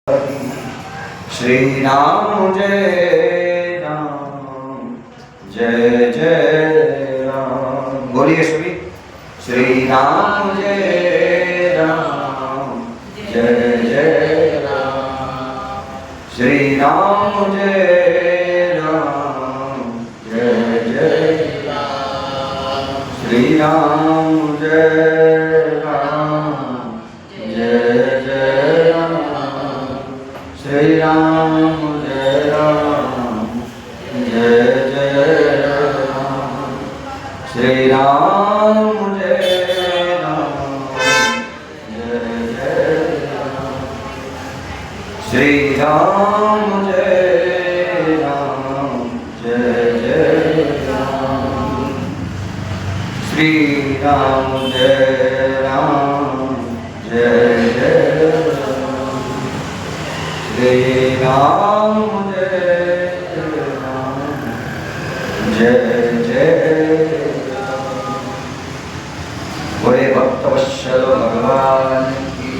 श्री राम जय राम जय जय राम। बोलिए सभी, श्री राम जय राम जय जय राम। श्री राम जय राम जय जय राम। श्री राम जय राम जय जय राम। श्री राम जय राम जय जय राम। श्री राम जय राम जय जय राम। श्री राम जय राम जय जय राम। श्री राम जय राम जय जय राम। श्री राम जय राम जय जय राम। बड़े भक्तवत्सल भगवान की,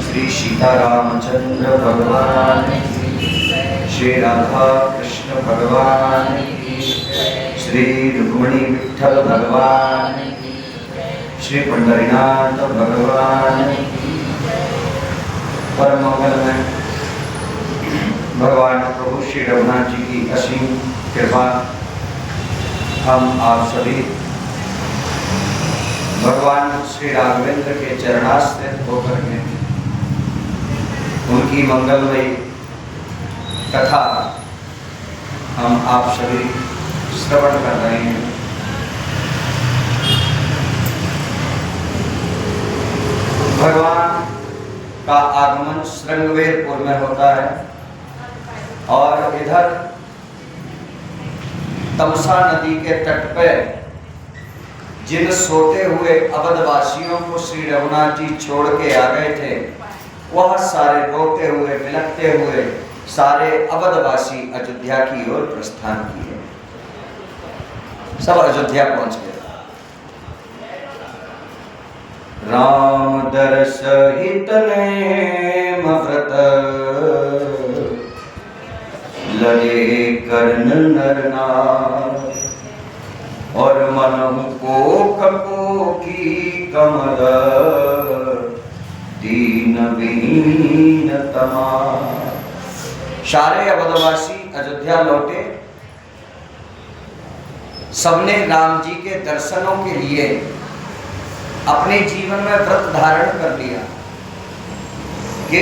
श्री सीतारामचंद्र भगवान की, श्री राधा कृष्ण भगवान की, श्री रुक्मिणी विठल भगवान की, श्री पंढरीनाथ भगवान की। परम मंगल में भगवान प्रभु श्री रघुनाथ जी की असीम कृपा, हम आप सभी भगवान श्री राघवेंद्र के चरणाश्रित होकर के उनकी मंगलमयी कथा हम आप सभी श्रवण कर रहे हैं। भगवान का आगमन श्रृंगवेरपुर में होता है और इधर तमसा नदी के तट पर जिन सोते हुए अवधवासियों को श्री रघुनाथ जी छोड़ के आ गए थे, वह सारे रोते हुए बिलखते हुए सारे अवधवासी अयोध्या की ओर प्रस्थान किए। सब अयोध्या पहुंच गए। राम दरस हित नेम व्रत, लगे कर्ण नर नार। और मनहु को की कमल, दीन बीन तमार। सारे अवधवासी अयोध्या लौटे। सबने राम जी के दर्शनों के लिए अपने जीवन में व्रत धारण कर लिया कि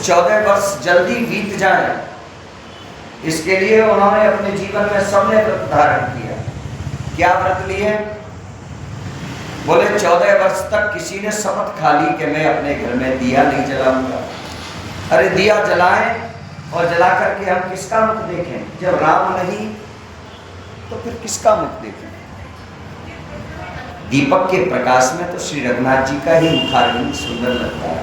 14 वर्ष जल्दी बीत जाए। इसके लिए उन्होंने अपने जीवन में सबने व्रत धारण किया। क्या व्रत लिए? बोले 14 वर्ष तक किसी ने शपथ खा ली कि मैं अपने घर में दिया नहीं जलाऊंगा। अरे दिया जलाएं और जला करके हम किसका मुख देखें? जब राम नहीं तो फिर किसका मुख देखें? दीपक के प्रकाश में तो श्री रघुनाथ जी का ही मुखारविंद सुंदर लगता है।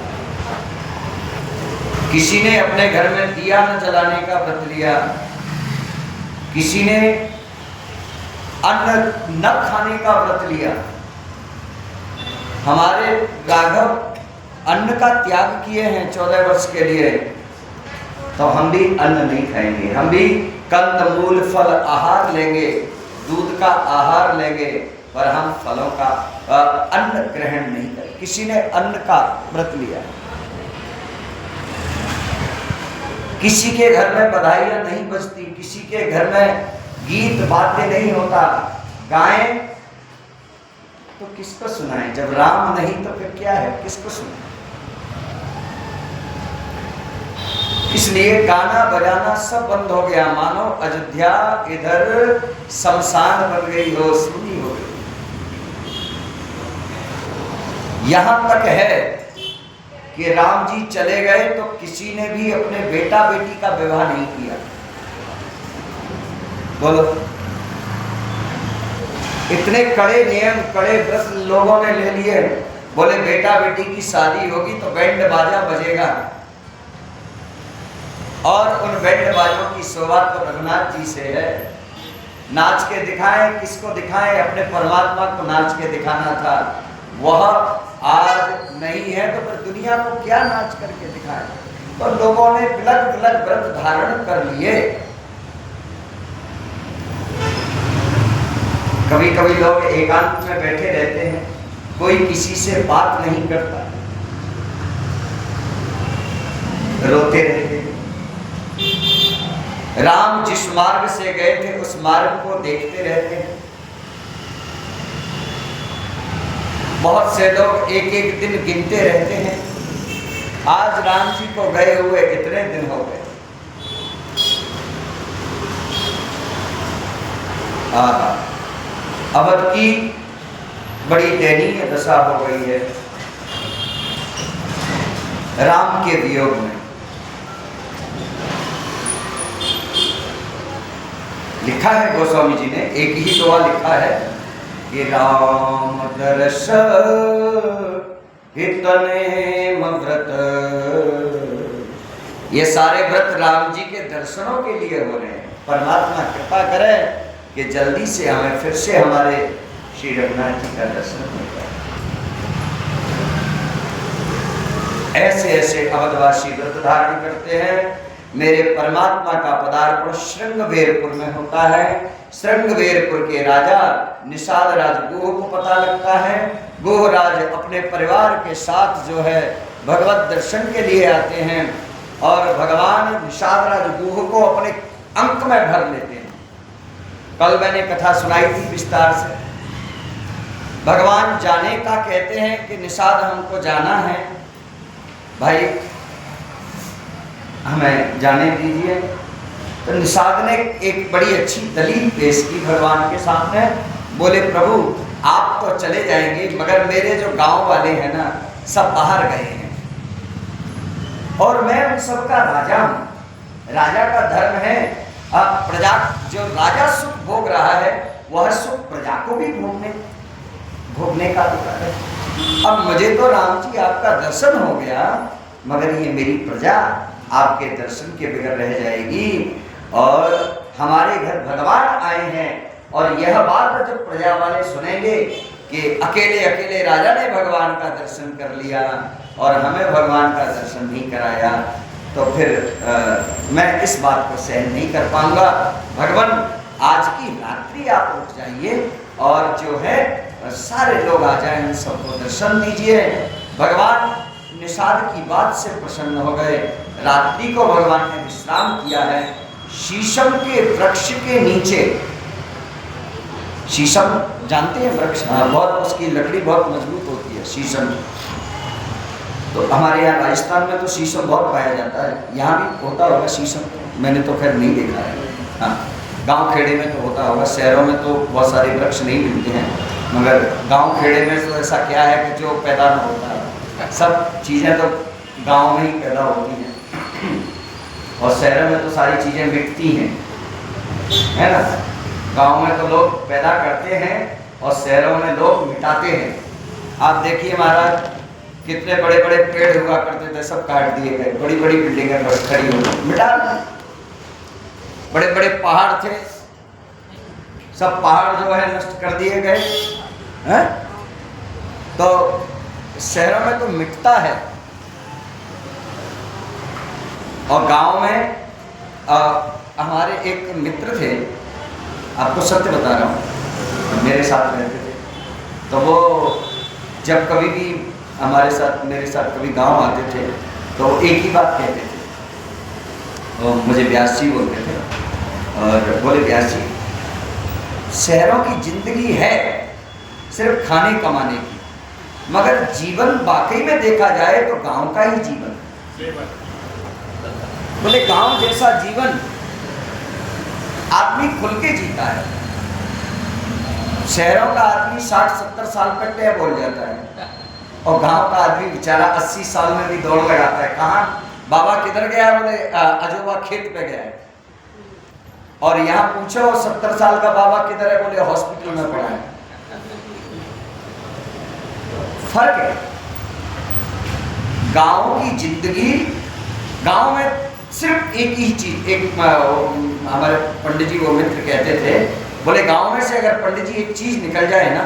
किसी ने अपने घर में दिया न जलाने का व्रत लिया, किसी ने अन्न न खाने का व्रत लिया। हमारे राघव अन्न का त्याग किए हैं 14 वर्ष के लिए, तो हम भी अन्न नहीं खाएंगे। हम भी कंद मूल फल आहार लेंगे, दूध का आहार लेंगे, पर हम फलों का अन्न ग्रहण नहीं करें। किसी ने अन्न का व्रत लिया। किसी के घर में बधाइयां नहीं बजती, किसी के घर में गीत वाद्य नहीं होता, गाएं तो किसको सुनाएं? जब राम नहीं तो फिर क्या है, किसको सुनाएं? इसलिए गाना बजाना सब बंद हो गया। मानो अयोध्या इधर शमशान बन गई हो, सूनी हो गई। यहां तक है कि राम जी चले गए तो किसी ने भी अपने बेटा बेटी का विवाह नहीं किया। बोलो, इतने कड़े नियम, कड़े व्रत लोगों ने ले लिए। बोले बेटा बेटी की शादी होगी तो बैंड बाजा बजेगा, और उन बैंड बाजों की शोभा तो रघुनाथ जी से है। नाच के दिखाएं, किसको दिखाएं? अपने परमात्मा को नाच के दिखाना था। वह आज नहीं है तो फिर दुनिया को क्या नाच करके दिखाए। तो लोगों ने बिलक बिलक व्रत धारण कर लिए। कभी कभी लोग एकांत में बैठे रहते हैं, कोई किसी से बात नहीं करता, रोते रहते हैं। राम जिस मार्ग से गए थे उस मार्ग को देखते रहते हैं। बहुत से लोग एक एक दिन गिनते रहते हैं, आज राम जी को गए हुए इतने दिन हो गए। अवध की बड़ी दयनीय दशा हो गई है राम के वियोग में। लिखा है गोस्वामी जी ने, एक ही दुआ लिखा है कि राम दर्श हितनेम व्रत। ये सारे व्रत राम जी के दर्शनों के लिए हो रहे हैं। परमात्मा कृपा करे कि जल्दी से हमें फिर से हमारे श्री रघुनाथ जी का दर्शन हो जाए। ऐसे ऐसे अवधवासी व्रत धारण करते हैं। मेरे परमात्मा का पदार्पण श्रृंगवेरपुर में होता है। श्रृंगवेरपुर के राजा निषाद राज गुह को पता लगता है। गुह राज अपने परिवार के साथ जो है भगवत दर्शन के लिए आते हैं और भगवान निषाद राज गुह को अपने अंक में भर लेते हैं। कल मैंने कथा सुनाई थी विस्तार से। भगवान जाने का कहते हैं कि निषाद हमको जाना है, भाई हमें जाने दीजिए। तो निषाद ने एक बड़ी अच्छी दलील पेश की भगवान के सामने। बोले प्रभु आप तो चले जाएंगे मगर मेरे जो गांव वाले हैं ना सब बाहर गए हैं और मैं उन सबका राजा हूं। राजा का धर्म है प्रजा, जो राजा सुख भोग रहा है वह सुख प्रजा को भी भोगने का अधिकार है। अब मुझे तो राम जी आपका दर्शन हो गया मगर ये मेरी प्रजा आपके दर्शन के बगैर रह जाएगी और हमारे घर भगवान आए हैं। और यह बात जब प्रजा वाले सुनेंगे कि अकेले अकेले राजा ने भगवान का दर्शन कर लिया और हमें भगवान का दर्शन नहीं कराया, तो फिर मैं इस बात को सहन नहीं कर पाऊंगा। भगवान आज की रात्रि आप उठ जाइए और जो है सारे लोग आ जाएं, उन सबको दर्शन दीजिए। भगवान निषाद की बात से प्रसन्न हो गए। रात्रि को भगवान ने विश्राम किया है शीशम के वृक्ष के नीचे। शीशम जानते हैं वृक्ष, बहुत उसकी लकड़ी बहुत मजबूत होती है शीशम। तो हमारे यहाँ राजस्थान में तो शीशम बहुत पाया जाता है, यहाँ भी होता होगा शीशम, मैंने तो खैर नहीं देखा है। हाँ, गांव खेड़े में तो होता होगा, शहरों में तो बहुत सारे वृक्ष नहीं मिलते हैं, मगर गांव खेड़े में तो ऐसा क्या है कि जो पैदा न होता है, सब चीज़ें तो गांव में ही पैदा होती हैं और शहरों में तो सारी चीज़ें मिटती हैं, है ना। गांव में तो लोग पैदा करते हैं और शहरों में लोग मिटाते हैं। आप देखिए महाराज, कितने बड़े बड़े पेड़ हुआ करते थे, सब काट दिए गए, बड़ी बड़ी बिल्डिंगें खड़ी हो गई, मिटा दिए। बड़े बड़े पहाड़ थे, सब पहाड़ जो है नष्ट कर दिए गए हैं। तो शहरों में तो मिटता है और गांव में हमारे एक मित्र थे, आपको सत्य बता रहा हूँ, मेरे साथ रहते थे। तो वो जब कभी भी हमारे साथ मेरे साथ कभी गांव आते थे तो एक ही बात कहते थे, तो मुझे व्यास जी बोलते थे और बोले व्यास जी, शहरों की जिंदगी है सिर्फ खाने कमाने की, मगर जीवन वाकई में देखा जाए तो गांव का ही जीवन। बोले गांव जैसा जीवन आदमी खुल के जीता है। शहरों का आदमी 60-70 साल पर टै बोल जाता है और गांव का आदमी बेचारा 80 साल में भी दौड़ लगाता है। कहाँ बाबा किधर गया? बोले अजोबा खेत पे गया है। और यहाँ पूछो 70 साल का बाबा किधर है? बोले हॉस्पिटल में पड़ा है। फर्क है। गांव की जिंदगी, गांव में सिर्फ एक ही चीज, एक हमारे पंडित जी वो मित्र कहते थे, बोले गांव में से अगर पंडित जी एक चीज निकल जाए ना,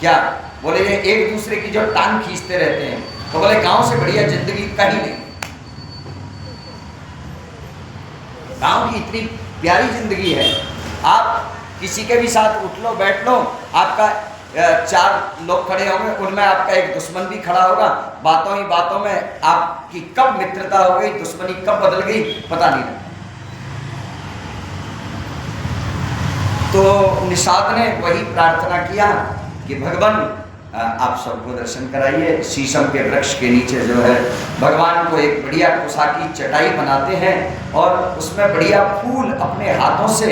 क्या बोले ये एक दूसरे की जो टांग खींचते रहते हैं, तो बोले गांव से बढ़िया जिंदगी कहीं नहीं। गांव की इतनी प्यारी जिंदगी है, आप किसी के भी साथ उठ लो बैठ लो, आपका 4 लोग खड़े होंगे, उनमें आपका एक दुश्मन भी खड़ा होगा, बातों ही बातों में आपकी कब मित्रता हो गई, दुश्मनी कब बदल गई पता नहीं लगता। तो निषाद ने वही प्रार्थना किया कि भगवान आप सबको दर्शन कराइए। शीशम के वृक्ष के नीचे जो है भगवान को एक बढ़िया कुसा की चटाई बनाते हैं और उसमें बढ़िया फूल अपने हाथों से,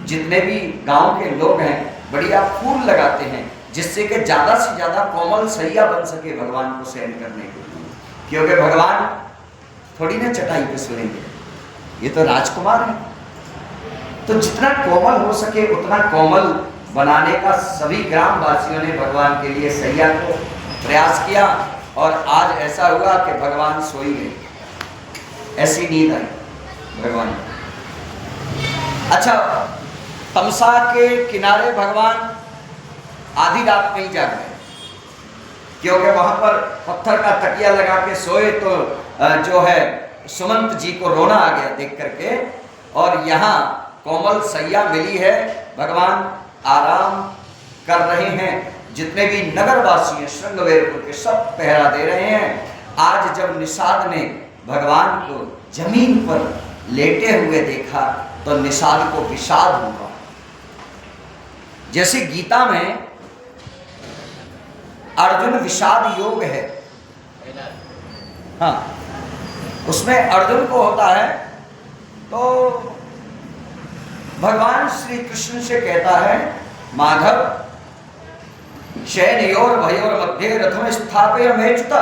जितने भी गांव के लोग हैं बढ़िया फूल लगाते हैं, जिससे कि ज़्यादा से ज़्यादा कोमल सैया बन सके भगवान को शयन करने के लिए, क्योंकि भगवान थोड़ी ना चटाई पे सोएंगे, ये तो राजकुमार है। तो जितना कोमल हो सके उतना कोमल बनाने का सभी ग्रामवासियों ने भगवान के लिए सैया को प्रयास किया, और आज ऐसा हुआ कि भगवान सो ही गए, ऐसी नींद आई भगवान। अच्छा, तमसा के किनारे भगवान आधी रात में ही जाग गए, क्योंकि वहां पर पत्थर का तकिया लगा के सोए तो जो है सुमंत जी को रोना आ गया देख करके, और यहाँ कोमल सैया मिली है, भगवान आराम कर रहे हैं। जितने भी नगरवासी हैं श्रृंगवेरपुर के सब पहरा दे रहे हैं। आज जब निषाद ने भगवान को जमीन पर लेटे हुए देखा तो निषाद को विषाद हुआ। जैसे गीता में अर्जुन विषाद योग है, हाँ, उसमें अर्जुन को होता है तो भगवान श्री कृष्ण से कहता है, माधव शयनयोर भयोर मध्य रथम स्थापय मेच्युत।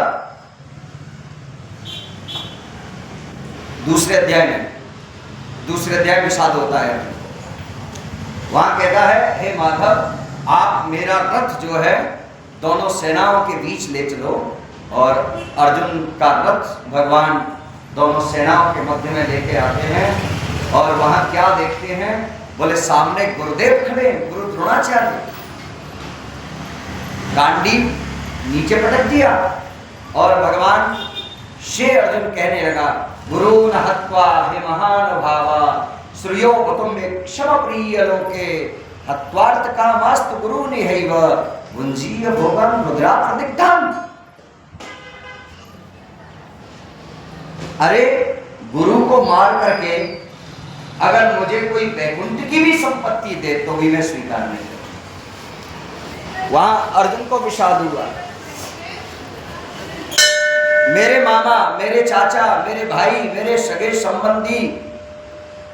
दूसरे अध्याय विषाद होता है, वहां कहता है, हे माधव आप मेरा रथ जो है दोनों सेनाओं के बीच ले चलो, और अर्जुन का रथ भगवान दोनों सेनाओं के मध्य में लेके आते हैं। और वहां क्या देखते हैं, बोले सामने गुरुदेव खड़े, गुरु द्रोणाचार्य। गांडीव नीचे पटक दिया और भगवान से अर्जुन कहने लगा, गुरु न हत्वा हे महानुभावा श्रेयो कुटुंबे क्षम प्रिय लोके हत्वार्थ कामास्तु गुरु निहैव भुंजीय भोगं रुद्रा प्रदिग्धं। अरे गुरु को मार करके अगर मुझे कोई वैकुंठ की भी संपत्ति दे तो भी मैं स्वीकार नहीं करूं। वहां अर्जुन को विषाद हुआ, मेरे मामा, मेरे चाचा, मेरे भाई, मेरे सगे संबंधी,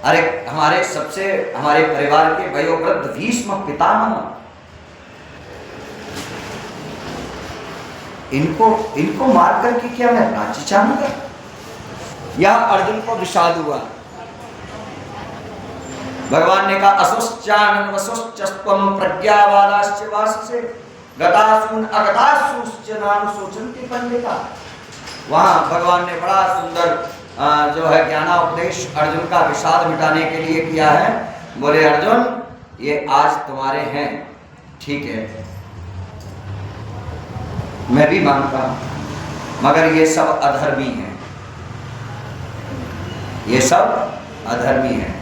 अरे हमारे परिवार के वयोवृद्ध भीष्म पितामह, इनको मार करके क्या मैं राज्य चाहूंगा? यह अर्जुन को विषाद हुआ। भगवान ने कहा, असुश्चानन वसुश्चस्त्वं प्रज्ञावादाश्च वाससे गतासून अगतासूश्च नानुशोचन्ति पंडिता। वहां भगवान ने बड़ा सुंदर जो है ज्ञानोपदेश अर्जुन का विषाद मिटाने के लिए किया है। बोले अर्जुन, ये आज तुम्हारे हैं, ठीक है, मैं भी मानता हूं, मगर ये सब अधर्मी हैं, ये सब अधर्मी हैं।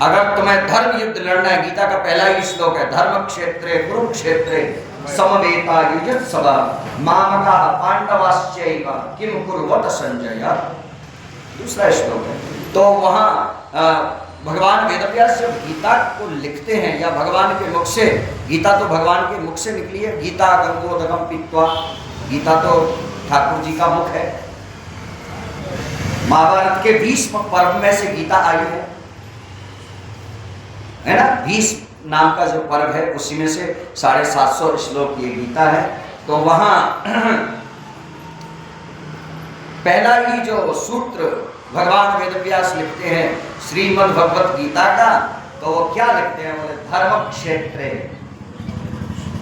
अगर तुम्हें धर्म युद्ध लड़ना है, गीता का पहला ही श्लोक है, धर्म क्षेत्रे कुरुक्षेत्रे समवेता युजत्सवा मामका पांडवाश्चैव किम कुर्वत संजय। दूसरा श्लोक है। तो वहां भगवान वेदव्यास जब गीता को लिखते हैं या भगवान के मुख से, गीता तो भगवान के मुख से निकली है, गीता गंगोदकम पीत्वा, गीता तो ठाकुर जी का मुख है। महाभारत के भीष्म पर्व में से गीता आई है ना, भीष्म नाम का जो पर्व है उसी में से 750 श्लोक ये गीता है। तो वहां पहला ही जो सूत्र भगवान वेदव्यास लिखते हैं श्रीमद् भगवत गीता का, तो वो क्या लिखते हैं, बोले धर्म क्षेत्र,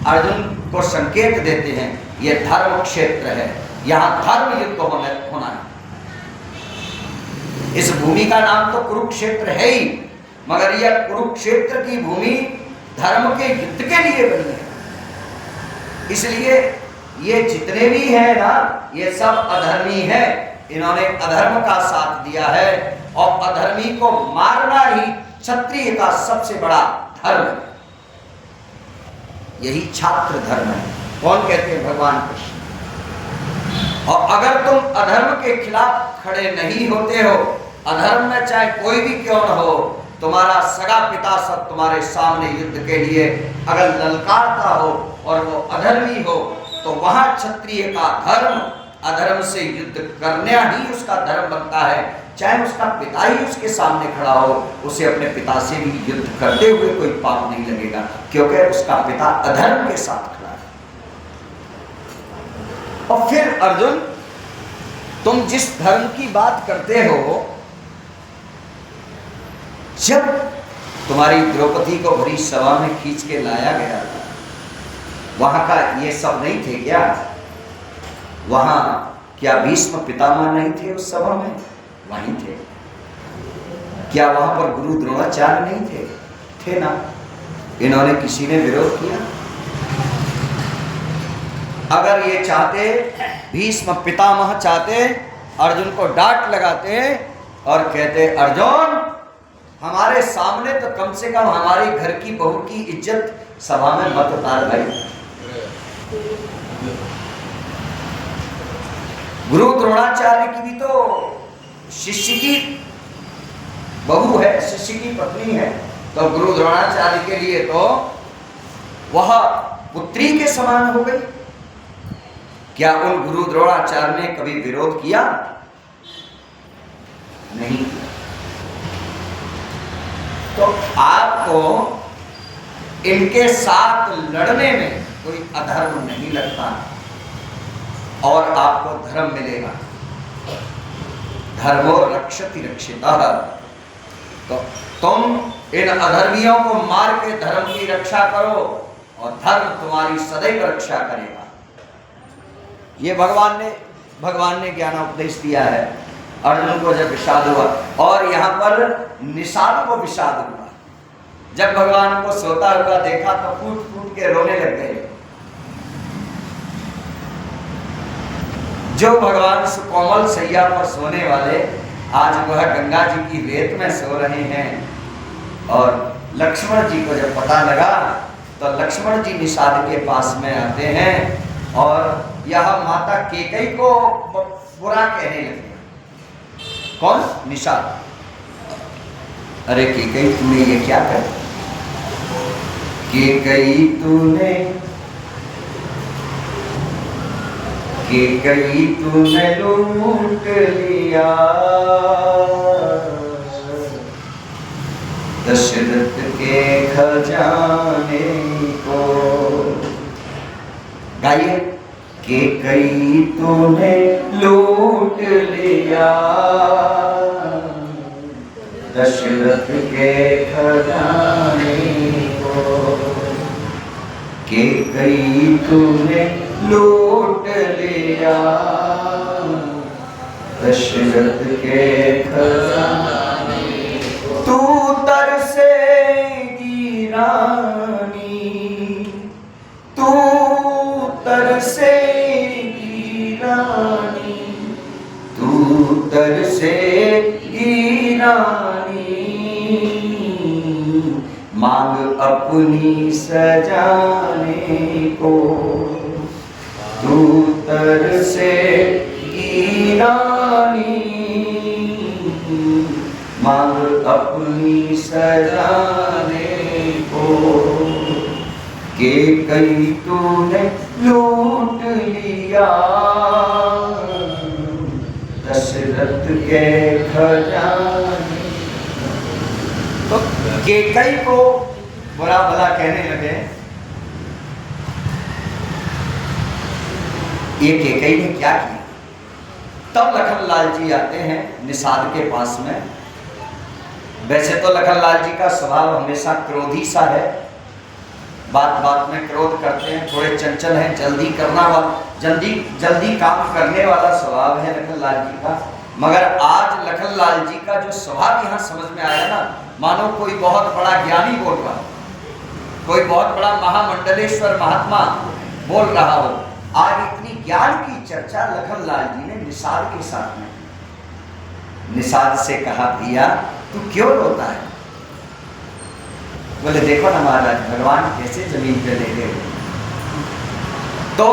अर्जुन को संकेत देते हैं ये धर्म क्षेत्र है, यहाँ धर्म युद्ध होना है। इस भूमि का नाम तो कुरुक्षेत्र है ही, मगर यह कुरुक्षेत्र की भूमि धर्म के युद्ध के लिए बनी है। इसलिए ये जितने भी हैं ना, ये सब अधर्मी हैं। इन्होंने अधर्म का साथ दिया है और अधर्मी को मारना ही क्षत्रिय का सबसे बड़ा धर्म है। यही छात्र धर्म है। कौन कहते हैं? भगवान कृष्ण। और अगर तुम अधर्म के खिलाफ खड़े नहीं होते हो, अधर्म में चाहे कोई भी क्यों न हो, तुम्हारा सगा पिता सब तुम्हारे सामने युद्ध के लिए अगर ललकारता हो और वो अधर्मी हो, तो वहां क्षत्रिय का धर्म अधर्म से युद्ध करना ही उसका धर्म बनता है। चाहे उसका पिता ही उसके सामने खड़ा हो, उसे अपने पिता से भी युद्ध करते हुए कोई पाप नहीं लगेगा, क्योंकि उसका पिता अधर्म के साथ खड़ा है। और फिर अर्जुन, तुम जिस धर्म की बात करते हो, जब तुम्हारी द्रौपदी को भरी सभा में खींच के लाया गया था, वहां का ये सब नहीं थे क्या? वहां क्या भीष्म पितामह नहीं थे उस सभा में? वहीं थे। क्या वहां पर गुरु द्रोणाचार्य नहीं थे? थे ना। इन्होंने किसी ने विरोध किया? अगर ये चाहते, भीष्म पितामह चाहते, अर्जुन को डांट लगाते और कहते, अर्जुन हमारे सामने तो कम से कम हमारे घर की बहू की इज्जत सभा में मत उतार भाई। गुरु द्रोणाचार्य की भी तो शिष्य की बहू है, शिष्य की पत्नी है, तो गुरु द्रोणाचार्य के लिए तो वह पुत्री के समान हो गई। क्या उन गुरु द्रोणाचार्य ने कभी विरोध किया? नहीं। तो आपको इनके साथ लड़ने में कोई अधर्म नहीं लगता और आपको धर्म मिलेगा। धर्मो रक्षति रक्षितः। तो तुम इन अधर्मियों को मार के धर्म की रक्षा करो और धर्म तुम्हारी सदैव रक्षा करेगा। ये भगवान ने ज्ञानोपदेश दिया है अर्जुन को जब विषाद हुआ, और यहाँ पर निषाद को विषाद हुआ। जब भगवान को सोता हुआ देखा तो फूट फूट के रोने लग गए। जो भगवान सुकोमल सैया पर सोने वाले, आज वह गंगा जी की रेत में सो रहे हैं। और लक्ष्मण जी को जब पता लगा तो लक्ष्मण जी निषाद के पास में आते हैं और यह माता केकई को बुरा कहने लगे। कौन? निषाद। अरे केकई तूने ये क्या कर? केकई तूने लूट लिया दशरथ के खजाने को। गाइए। केकई तूने लूट लिया दशरथ के खजाने को। केकई तूने लूट लिया दशरथ के खजाने को। तू तरसेगी रानी, तू तरसेगी रानी, तू तरसेगी रानी, मांग अपनी सजाने को। तू तरसेगी रानी, मांग अपनी सजाने को। केकई तूने लूट लिया दशरथ के खजाने। तो केकई को बुरा भला कहने लगे। ये केकई ने क्या किया? तब लखनलाल जी आते हैं निषाद के पास में। वैसे तो लखनलाल जी का स्वभाव हमेशा क्रोधी सा है, बात बात में क्रोध करते हैं, थोड़े चंचल हैं, जल्दी करना वाला, जल्दी काम करने वाला स्वभाव है लखनलाल जी का। मगर आज लखनलाल जी का जो स्वभाव यहाँ समझ में आया ना, मानो कोई बहुत बड़ा ज्ञानी बोल रहा, कोई बहुत बड़ा महामंडलेश्वर महात्मा बोल रहा हो। आज इतनी ज्ञान की चर्चा लखनलाल जी ने निषाद के साथ में। निषाद से कहा, भैया तू क्यों रोता है? बोले देखो ना महाराज, भगवान कैसे जमीन पे ले गए। तो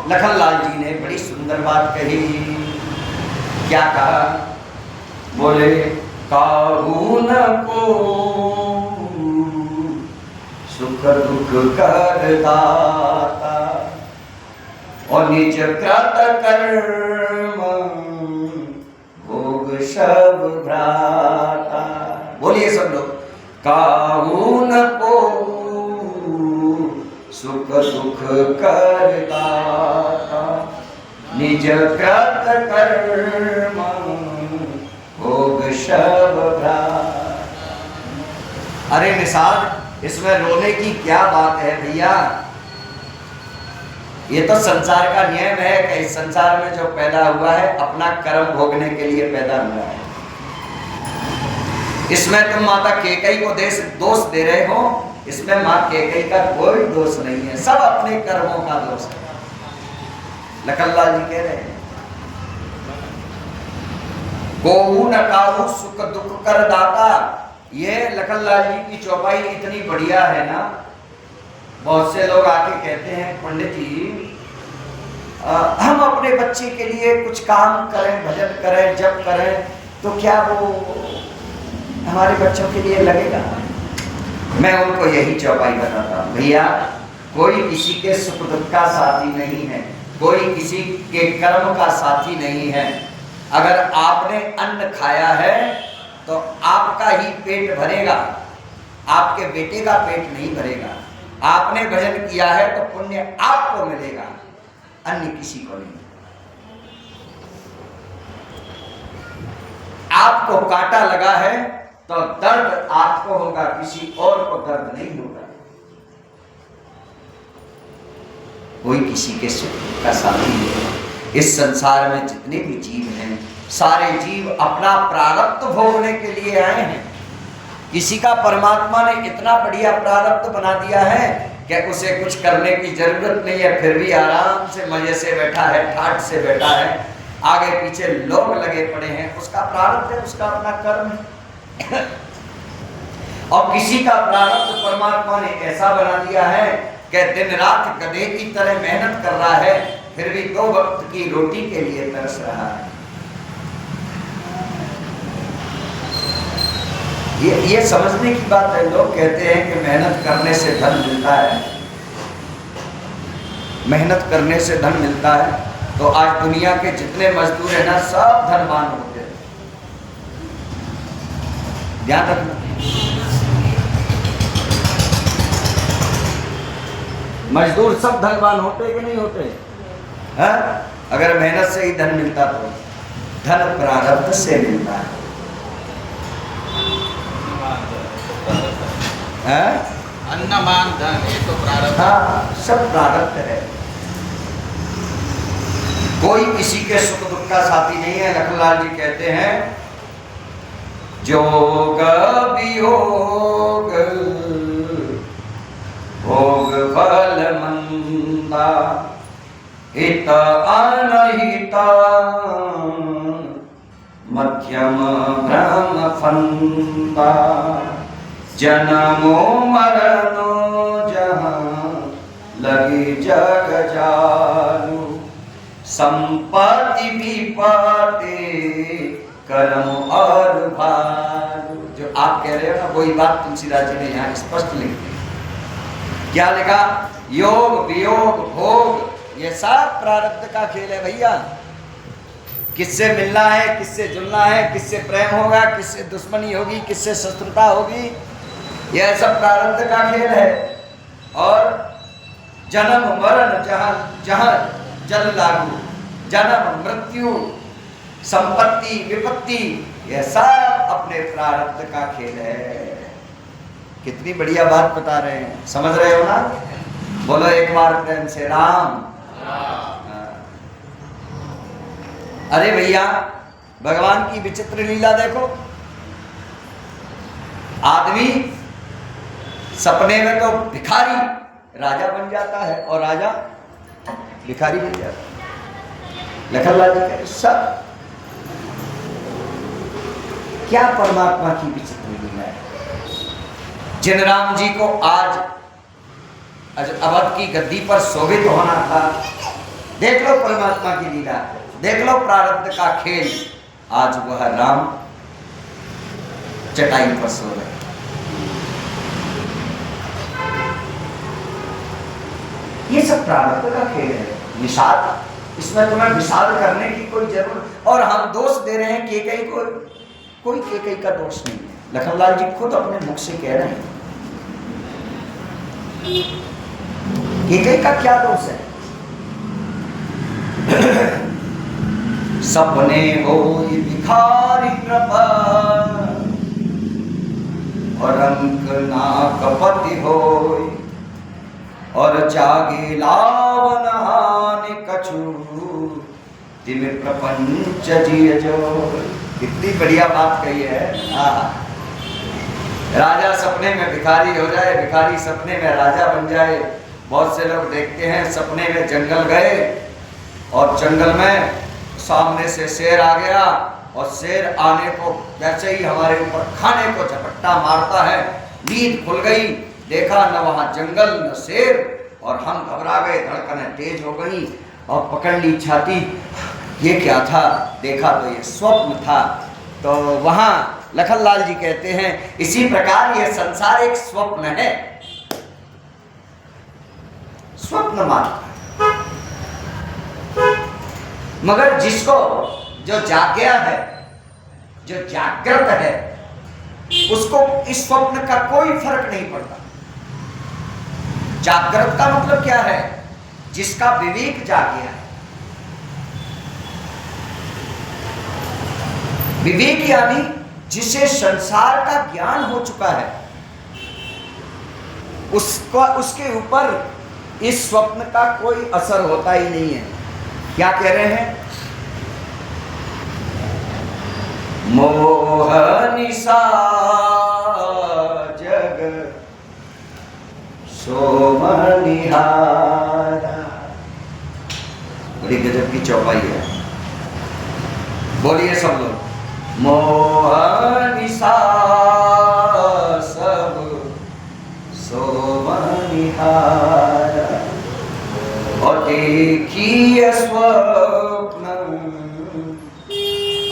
लखनलाल जी ने बड़ी सुंदर बात कही। क्या कहा? बोले काहू न को सुख दुख कर दाता और निज कृत कर्म भोग सब भ्राता। बोलिए सब लोग, काहू न को सुख दुख कर दाता निज कृत कर्म भोग सब भ्राता। अरे निषाद, इसमें रोने की क्या बात है भैया? ये तो संसार का नियम है कि इस संसार में जो पैदा हुआ है अपना कर्म भोगने के लिए पैदा हुआ है। इसमें तुम माता कैकेयी को दोष दे रहे हो, इसमें मां कैकेयी का कोई दोष नहीं है, सब अपने कर्मों का दोष है। लखनलाल जी कह रहे हैं, कोहू न काहू सुख दुख कर दाता। ये लखनलाल जी की चौपाई इतनी बढ़िया है ना। बहुत से लोग आके कहते हैं, पंडित जी हम अपने बच्चे के लिए कुछ काम करें, भजन करें, जप करें, तो क्या वो हमारे बच्चों के लिए लगेगा? मैं उनको यही चौपाई बताता हूँ, भैया कोई किसी के सुख दुख का साथी नहीं है, कोई किसी के कर्म का साथी नहीं है। अगर आपने अन्न खाया है तो आपका ही पेट भरेगा, आपके बेटे का पेट नहीं भरेगा। आपने भजन किया है तो पुण्य आपको मिलेगा, अन्य किसी को नहीं। आपको कांटा लगा है तो दर्द आपको होगा, किसी और को दर्द नहीं होगा। कोई किसी के सुख का साथी नहीं। इस संसार में जितने भी जीव हैं, सारे जीव अपना प्रारब्ध भोगने के लिए आए हैं। किसी का परमात्मा ने इतना बढ़िया प्रारब्ध बना दिया है कि उसे कुछ करने की जरूरत नहीं है, फिर भी आराम से मजे से बैठा है, ठाठ से बैठा है, आगे पीछे लोग लगे पड़े हैं। उसका प्रारब्ध है, उसका अपना कर्म है। और किसी का प्रारब्ध परमात्मा ने ऐसा बना दिया है कि दिन रात गधे की तरह मेहनत कर रहा है, फिर भी 2 वक्त की रोटी के लिए तरस रहा है। ये समझने की बात है। लोग कहते हैं कि मेहनत करने से धन मिलता है, मेहनत करने से धन मिलता है। तो आज दुनिया के जितने मजदूर हैं ना, सब धनवान होते हैं। ध्यान रखना, मजदूर सब धनवान होते कि नहीं होते? है? अगर मेहनत से ही धन मिलता तो धन प्रारब्ध से मिलता है। अन्नमान धन, ये तो प्रारब्ध। हाँ, सब प्रारब्ध है। कोई किसी के सुख दुख का साथी नहीं है। लखनलाल जी कहते हैं, जोग वियोग भोग फल मंदा हित अनहित मध्यम भ्रम फंदा जन्मो मरणो जहाँ लगे जग जालू संपत्ति विपत्ति कर्म और भालू। जो आप कह रहे हो ना, वही बात तुलसीदास जी ने यहाँ स्पष्ट लिखी। क्या लिखा? योग वियोग भोग, ये सब प्रारब्ध का खेल है भैया। किससे मिलना है, किससे जुलना है, किससे प्रेम होगा, किससे दुश्मनी होगी, किससे शत्रुता होगी, यह सब प्रारब्ध का खेल है। और जन्म मरण जहाँ जहाँ जल लागू, जन्म मृत्यु संपत्ति विपत्ति, यह सब अपने प्रारब्ध का खेल है। कितनी बढ़िया बात बता रहे हैं, समझ रहे हो ना? बोलो एक बार प्रेम से राम। अरे भैया, भगवान की विचित्र लीला देखो। आदमी सपने में तो भिखारी राजा बन जाता है, और राजा भिखारी मिल जाता। लखनलाल जी कहे सब क्या परमात्मा की विचित्र लीला है। जिन राम जी को आज अवध की गद्दी पर शोभित होना था, देख लो परमात्मा की लीला, देख लो प्रारब्ध का खेल, आज वह राम चटाई पर सो रहे। ये सब प्रारब्ध का खेल है, निषाद, इसमें तुम्हें विषाद करने की कोई जरूरत। और हम दोष दे रहे हैं केकई को, कोई केकई का दोष नहीं है। लखनलाल जी खुद अपने मुख से कह रहे हैं, केकई का क्या दोष है। सपने हो भिखारी कृपा और अंक ना कपति हो, और जागे लावन आने कछु तिम प्रपंच जिय जो। कितनी बढ़िया बात कही है। राजा सपने में भिखारी हो जाए, भिखारी सपने में राजा बन जाए। बहुत से लोग देखते हैं सपने में जंगल गए और जंगल में सामने से शेर आ गया, और शेर आने को जैसे ही हमारे ऊपर खाने को झपट्टा मारता है, नींद खुल गई, देखा न वहां जंगल न शेर, और हम घबरा गए, धड़कनें तेज हो गई और पकड़ ली छाती। ये क्या था? देखा तो ये स्वप्न था। तो वहां लखनलाल जी कहते हैं इसी प्रकार ये संसार एक स्वप्न है, स्वप्न मात्र। मगर जिसको जो जाग गया है, जो जागृत है, उसको इस स्वप्न का कोई फर्क नहीं पड़ता। जागृत का मतलब क्या है? जिसका विवेक जाग गया है। विवेक यानी जिसे संसार का ज्ञान हो चुका है, उसका उसके ऊपर इस स्वप्न का कोई असर होता ही नहीं है। क्या कह रहे हैं? मोह निशा जग सोमनिहारा। बड़ी गजब की चौपाई है, बोलिए सब लोग। मोह निशा सब सोमनिहारा, और देखिए स्वप्न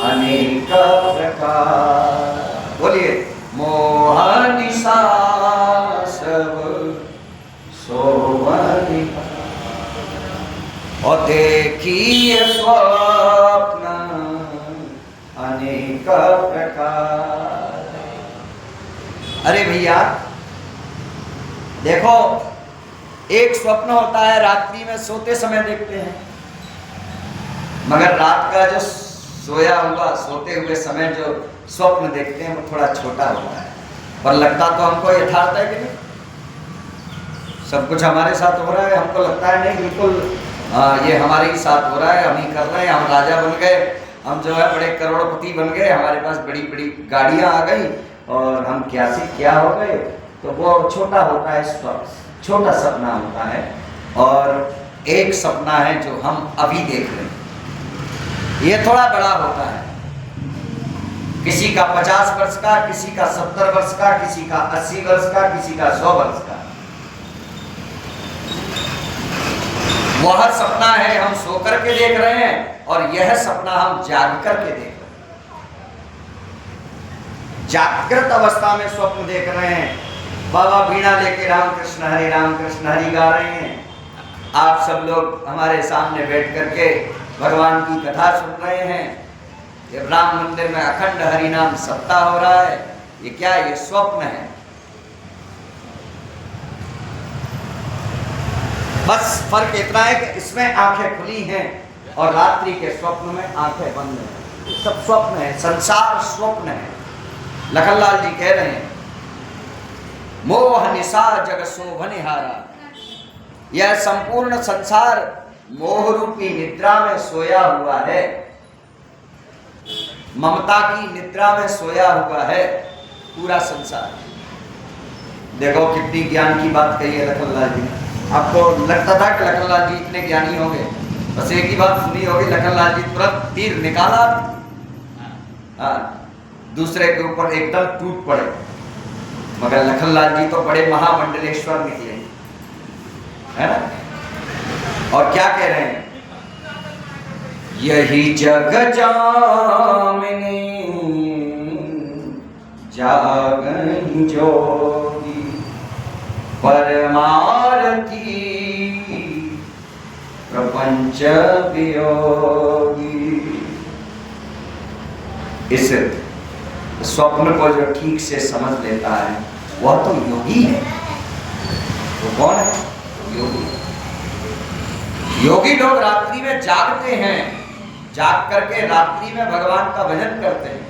अनेक प्रकार। बोलिए, मोह निशा सब सोमनिहारा, और देखिए स्वप्न अनेक प्रकार। अरे भैया देखो, एक स्वप्न होता है रात्रि में सोते समय देखते हैं, मगर रात का जो सोया हुआ सोते हुए समय जो स्वप्न देखते हैं वो थोड़ा छोटा होता है, पर लगता तो हमको यथार्थ है कि नहीं? सब कुछ हमारे साथ हो रहा है, हमको लगता है नहीं बिल्कुल ये हमारे ही साथ हो रहा है, हम ही कर रहे हैं, हम राजा बन गए, हम जो है बड़े करोड़पति बन गए, हमारे पास बड़ी बड़ी गाड़ियां आ गई और हम क्या से क्या हो गए। तो वो छोटा होता है, छोटा सपना होता है। और एक सपना है जो हम अभी देख रहे हैं, ये थोड़ा बड़ा होता है। किसी का 50 वर्ष का, किसी का 70 वर्ष का, किसी का 80 वर्ष का, किसी का 100 वर्ष का। वह सपना है हम सो करके देख रहे हैं, और यह सपना हम जाग करके देख रहे हैं। जागृत अवस्था में स्वप्न देख रहे हैं। बाबा बीणा लेके रामकृष्ण हरि गा रहे हैं, आप सब लोग हमारे सामने बैठ करके भगवान की कथा सुन रहे हैं। ये राम मंदिर में अखंड हरि नाम सप्ताह हो रहा है। ये क्या है? ये स्वप्न है। बस फर्क इतना है कि इसमें आंखें खुली हैं और रात्रि के स्वप्न में आंखें बंद हैं। सब स्वप्न है, संसार स्वप्न है। लखनलाल जी कह रहे हैं, मोह निशा जग शोभनिहारा। यह संपूर्ण संसार मोह रूपी निद्रा में सोया हुआ है, ममता की निद्रा में सोया हुआ है पूरा संसार। देखो कितनी ज्ञान की बात कही है लखनलाल जी ने। आपको लगता था कि लखनलाल जी इतने ज्ञानी होंगे, बस एक ही बात सुनी होगी, लखनलाल जी तुरंत तीर निकाला, दूसरे के ऊपर एकदम टूट पड़े। मगर लखनलाल जी तो बड़े महामंडलेश्वर निकले, है ना। और क्या कह रहे हैं, यही जग जामिनी जागन जोगी परमारती प्रपंच वियोगी। इस स्वप्न को जो ठीक से समझ लेता है वह तो योगी है। वो कौन है? योगी। योगी लोग रात्रि में जागते हैं, जाग करके रात्रि में भगवान का भजन करते हैं।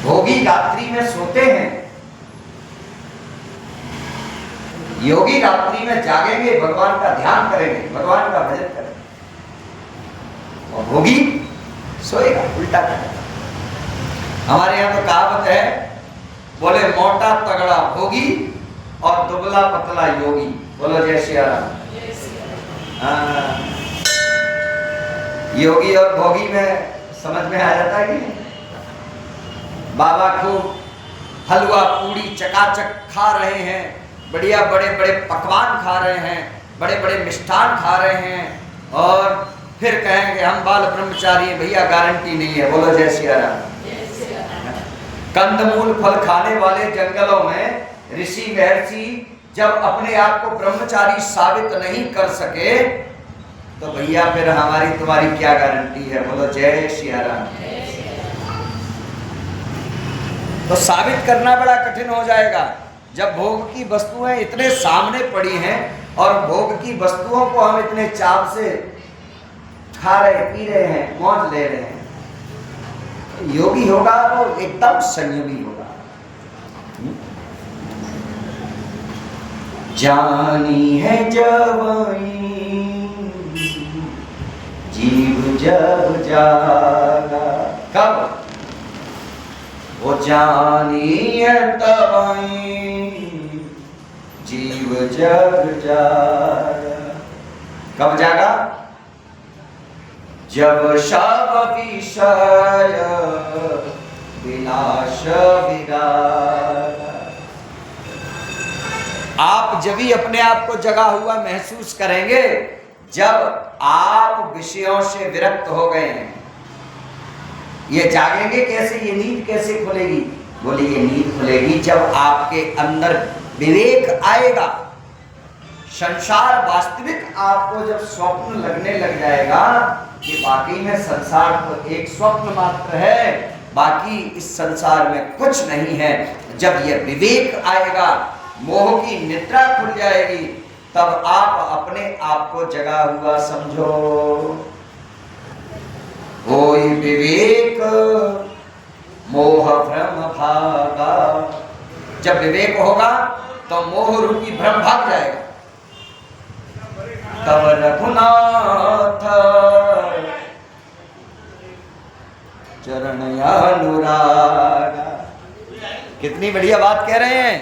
भोगी रात्रि में सोते हैं, योगी रात्रि में जागेंगे, भगवान का ध्यान करेंगे, भगवान का भजन करेंगे। और भोगी सोएगा, उल्टा करेगा। हमारे यहाँ तो कहावत है, बोले मोटा तगड़ा भोगी और दुबला पतला योगी। बोलो जय श्री राम। योगी और भोगी में समझ में आ जाता है कि नहीं? बाबा खूब हलवा पूड़ी चकाचक खा रहे हैं, बढ़िया बड़े बड़े पकवान खा रहे हैं, बड़े बड़े मिष्ठान खा रहे हैं, और फिर कहेंगे हम बाल ब्रह्मचारी हैं, भैया गारंटी नहीं है। बोलो जय श्री राम। कंदमूल फल खाने वाले जंगलों में ऋषि महर्षि जब अपने आप को ब्रह्मचारी साबित नहीं कर सके, तो भैया फिर हमारी तुम्हारी क्या गारंटी है। बोलो जय श्री राम। तो साबित करना बड़ा कठिन हो जाएगा जब भोग की वस्तुएं इतने सामने पड़ी हैं और भोग की वस्तुओं को हम इतने चाव से खा रहे, पी रहे हैं, मौज ले रहे हैं। योगी होगा वो एकदम संयमी होगा। जानी है जवानी जीव जब जागा, कब? वो जानी है तवाई जीव जब जागा। कब जागा? जब शव विषय विनाश विरागा। आप जब ही अपने आप को जगा हुआ महसूस करेंगे जब आप विषयों से विरक्त हो गए हैं। ये जागेंगे कैसे, ये नींद कैसे खुलेगी? बोले ये नींद खुलेगी जब आपके अंदर विवेक आएगा। संसार वास्तविक आपको जब स्वप्न लगने लग जाएगा कि वाकई में संसार तो एक स्वप्न मात्र है, बाकी इस संसार में कुछ नहीं है। जब यह विवेक आएगा, मोह की निद्रा खुल जाएगी, तब आप अपने आप को जगा हुआ समझो। होई विवेक मोह भ्रम भागा। जब विवेक होगा तो मोह रूपी भ्रम भाग जाएगा। तब रघुनाथ चरण अनुरागा। कितनी बढ़िया बात कह रहे हैं।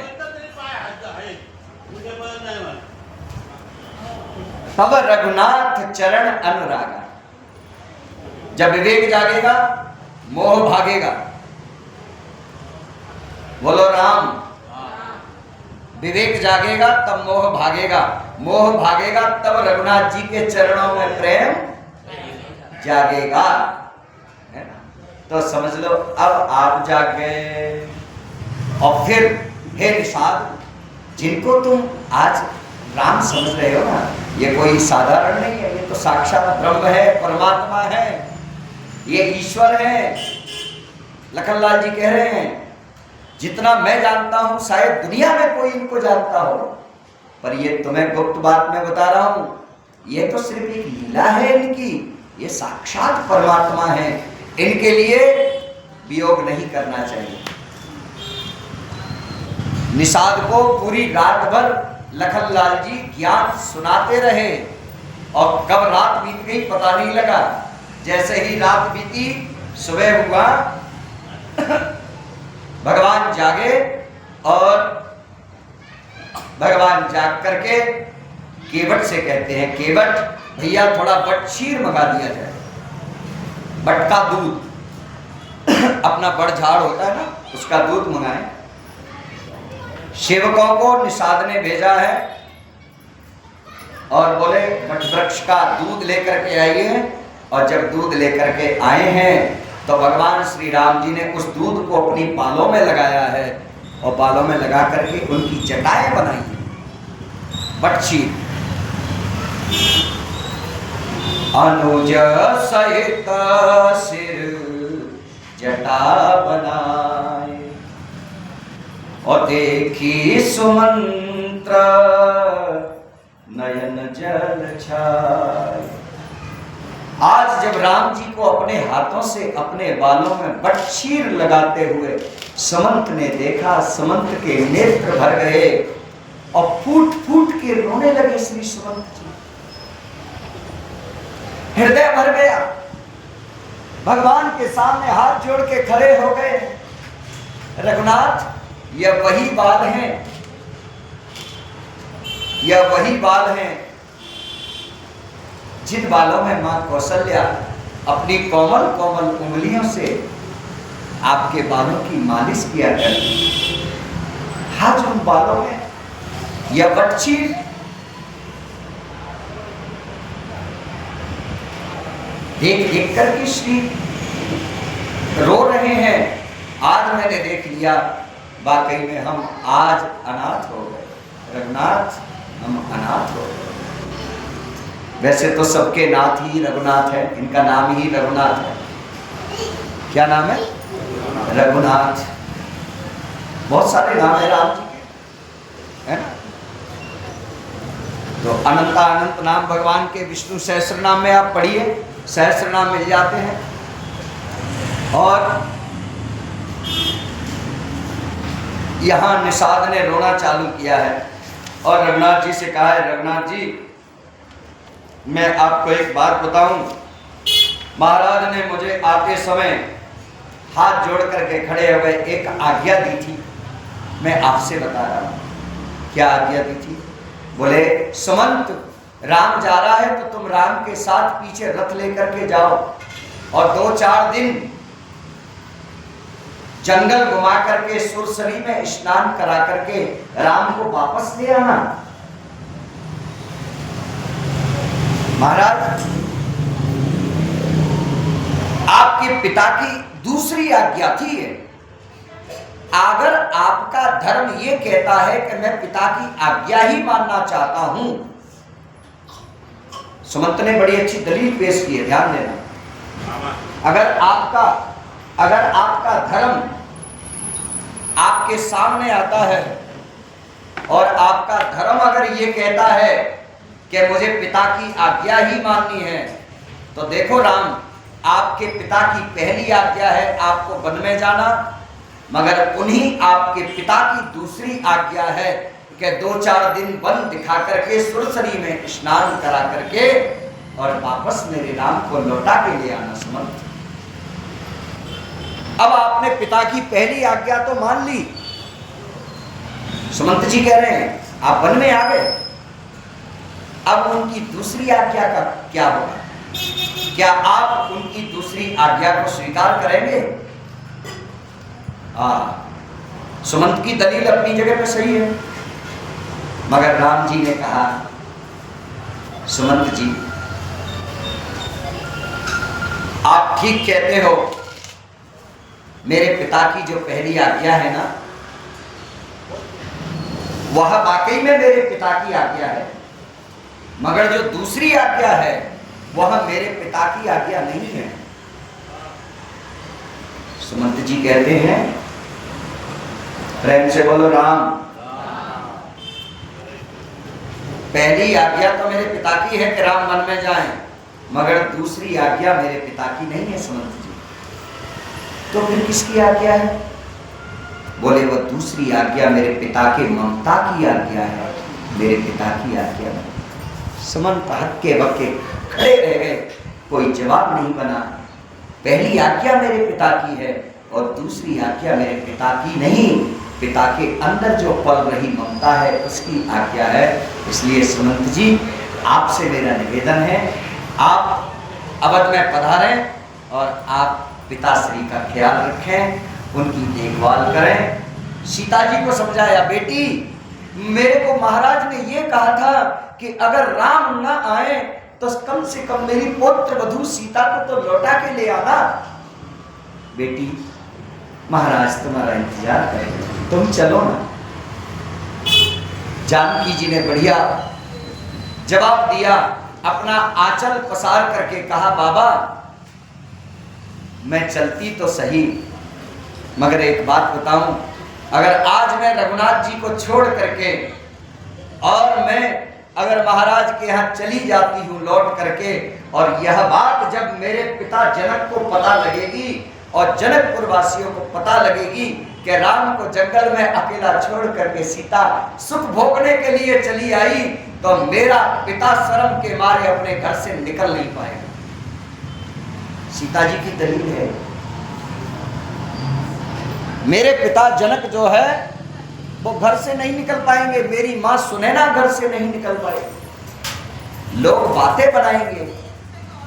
तब रघुनाथ चरण अनुरागा। जब विवेक जागेगा मोह भागेगा। बोलो राम। विवेक जागेगा तब मोह भागेगा, मोह भागेगा तब रघुनाथ जी के चरणों में प्रेम जागेगा। है ना? तो समझ लो अब आप जाग गए। और फिर हे निषाद, जिनको तुम आज राम समझ रहे हो ना, ये कोई साधारण नहीं है, ये तो साक्षात ब्रह्म है, परमात्मा है, ये ईश्वर है। लखनलाल जी कह रहे हैं जितना मैं जानता हूं शायद दुनिया में कोई इनको जानता हो, पर ये तुम्हें गुप्त बात में बता रहा हूं, ये तो सिर्फ एक लीला है इनकी, ये साक्षात परमात्मा है। इनके लिए वियोग नहीं करना चाहिए। निषाद को पूरी रात भर लखनलाल जी ज्ञान सुनाते रहे और कब रात बीत गई पता नहीं लगा। जैसे ही रात बीती सुबह हुआ, भगवान जागे और भगवान जाग करके केवट से कहते हैं, केवट भैया थोड़ा बटशीर मंगा दिया जाए, बट का दूध अपना बड़ झाड़ होता है ना, उसका दूध मंगाएं। सेवकों को निषाद ने भेजा है और बोले बट वृक्ष का दूध लेकर के आइए। और जब दूध लेकर के आए हैं तो भगवान श्री राम जी ने उस दूध को अपनी बालों में लगाया है और बालों में लगा करके उनकी जटाएं बनाई है बटशीर। अनुज सहित सिर जटा बनाए और देखी सुमंत्र नयन जल छाए। आज जब राम जी को अपने हाथों से अपने बालों में बटशीर लगाते हुए समंत ने देखा, समंत के नेत्र भर गए और फूट फूट के रोने लगे श्री समंत जी। हृदय भर गया, भगवान के सामने हाथ जोड़ के खड़े हो गए। रघुनाथ, यह वही बाल हैं, यह वही बाल हैं जिन बालों में मां कौशल्या अपनी कोमल कोमल उंगलियों से आपके बालों की मालिश किया करती। आज उन बालों में यह बटशीर देख देख कर के श्री रो रहे हैं। आज मैंने देख लिया, वाकई में हम आज अनाथ हो गए। रघुनाथ, हम अनाथ हो गए। वैसे तो सबके नाथ ही रघुनाथ है, इनका नाम ही रघुनाथ है। क्या नाम है? रघुनाथ। बहुत सारे नाम है राम जी के, है ना? तो अनंता अनंत नाम भगवान के विष्णु सहस्त्र नाम में आप पढ़िए, सहस्त्र नाम मिल जाते हैं। और यहां निषाद ने रोना चालू किया है और रघुनाथ जी से कहा है, रघुनाथ जी मैं आपको एक बात बताऊं, महाराज ने मुझे आते समय हाथ जोड़ करके खड़े हुए एक आज्ञा दी थी, मैं आपसे बता रहा हूं। क्या आज्ञा दी थी? बोले सुमंत, राम जा रहा है तो तुम राम के साथ पीछे रथ लेकर के जाओ और 2-4 दिन जंगल घुमा करके सुरसरी में स्नान करा करके राम को वापस ले आना। महाराज, आपके पिता की दूसरी आज्ञा थी, अगर आपका धर्म ये कहता है कि मैं पिता की आज्ञा ही मानना चाहता हूं। सुमंत ने बड़ी अच्छी दलील पेश की है, ध्यान देना। अगर आपका धर्म आपके सामने आता है और आपका धर्म अगर ये कहता है कि मुझे पिता की आज्ञा ही माननी है, तो देखो राम, आपके पिता की पहली आज्ञा है आपको वन में जाना, मगर उन्हीं आपके पिता की दूसरी आज्ञा है कि 2-4 दिन वन दिखा करके सुरसरी में स्नान करा करके और वापस मेरे राम को लौटा के ले आना। सुमंत, अब आपने पिता की पहली आज्ञा तो मान ली, सुमंत जी कह रहे हैं आप वन में आ गए, अब उनकी दूसरी आज्ञा का क्या होगा? क्या आप उनकी दूसरी आज्ञा को स्वीकार करेंगे? सुमंत की दलील अपनी जगह पे सही है, मगर राम जी ने कहा, सुमंत जी आप ठीक कहते हो, मेरे पिता की जो पहली आज्ञा है ना, वह वाकई में मेरे पिता की आज्ञा है, मगर जो दूसरी आज्ञा है वह मेरे पिता की आज्ञा नहीं है। सुमंत जी कहते हैं, प्रेम से बोलो राम, पहली आज्ञा तो मेरे पिता की है कि राम वन में जाएं, मगर दूसरी आज्ञा मेरे पिता की नहीं है। सुमंत जी, तो फिर किसकी आज्ञा है? बोले वो दूसरी आज्ञा मेरे पिता के ममता की आज्ञा है, मेरे पिता की आज्ञा है। सुमंत हक्के बक्के खड़े रह गए, कोई जवाब नहीं बना। पहली आज्ञा मेरे पिता की है और दूसरी आज्ञा मेरे पिता की नहीं, पिता के अंदर जो पल रही ममता है उसकी आज्ञा है। इसलिए सुमंत जी, आपसे मेरा निवेदन है, आप अवध में पधारें और आप पिताश्री का ख्याल रखें, उनकी देखभाल करें। सीता जी को समझाया, बेटी मेरे को महाराज ने ये कहा था कि अगर राम ना आए तो कम से कम मेरी पुत्र वधू सीता को तो लौटा के ले आना। बेटी महाराज तुम्हारा इंतजार करेंगे, तुम चलो ना। जानकी जी ने बढ़िया जवाब दिया, अपना आंचल पसार करके कहा, बाबा मैं चलती तो सही, मगर एक बात बताऊं, अगर आज मैं रघुनाथ जी को छोड़ करके और मैं अगर महाराज के यहाँ चली जाती हूँ लौट करके, और यह बात जब मेरे पिता जनक को पता लगेगी और जनकपुर वासियों को पता लगेगी कि राम को जंगल में अकेला छोड़ करके सीता सुख भोगने के लिए चली आई, तो मेरा पिता शर्म के मारे अपने घर से निकल नहीं पाएगा। सीता जी की दलील है, मेरे पिता जनक जो है वो घर से नहीं निकल पाएंगे, मेरी मां सुनैना घर से नहीं निकल पाएगी। लोग बातें बनाएंगे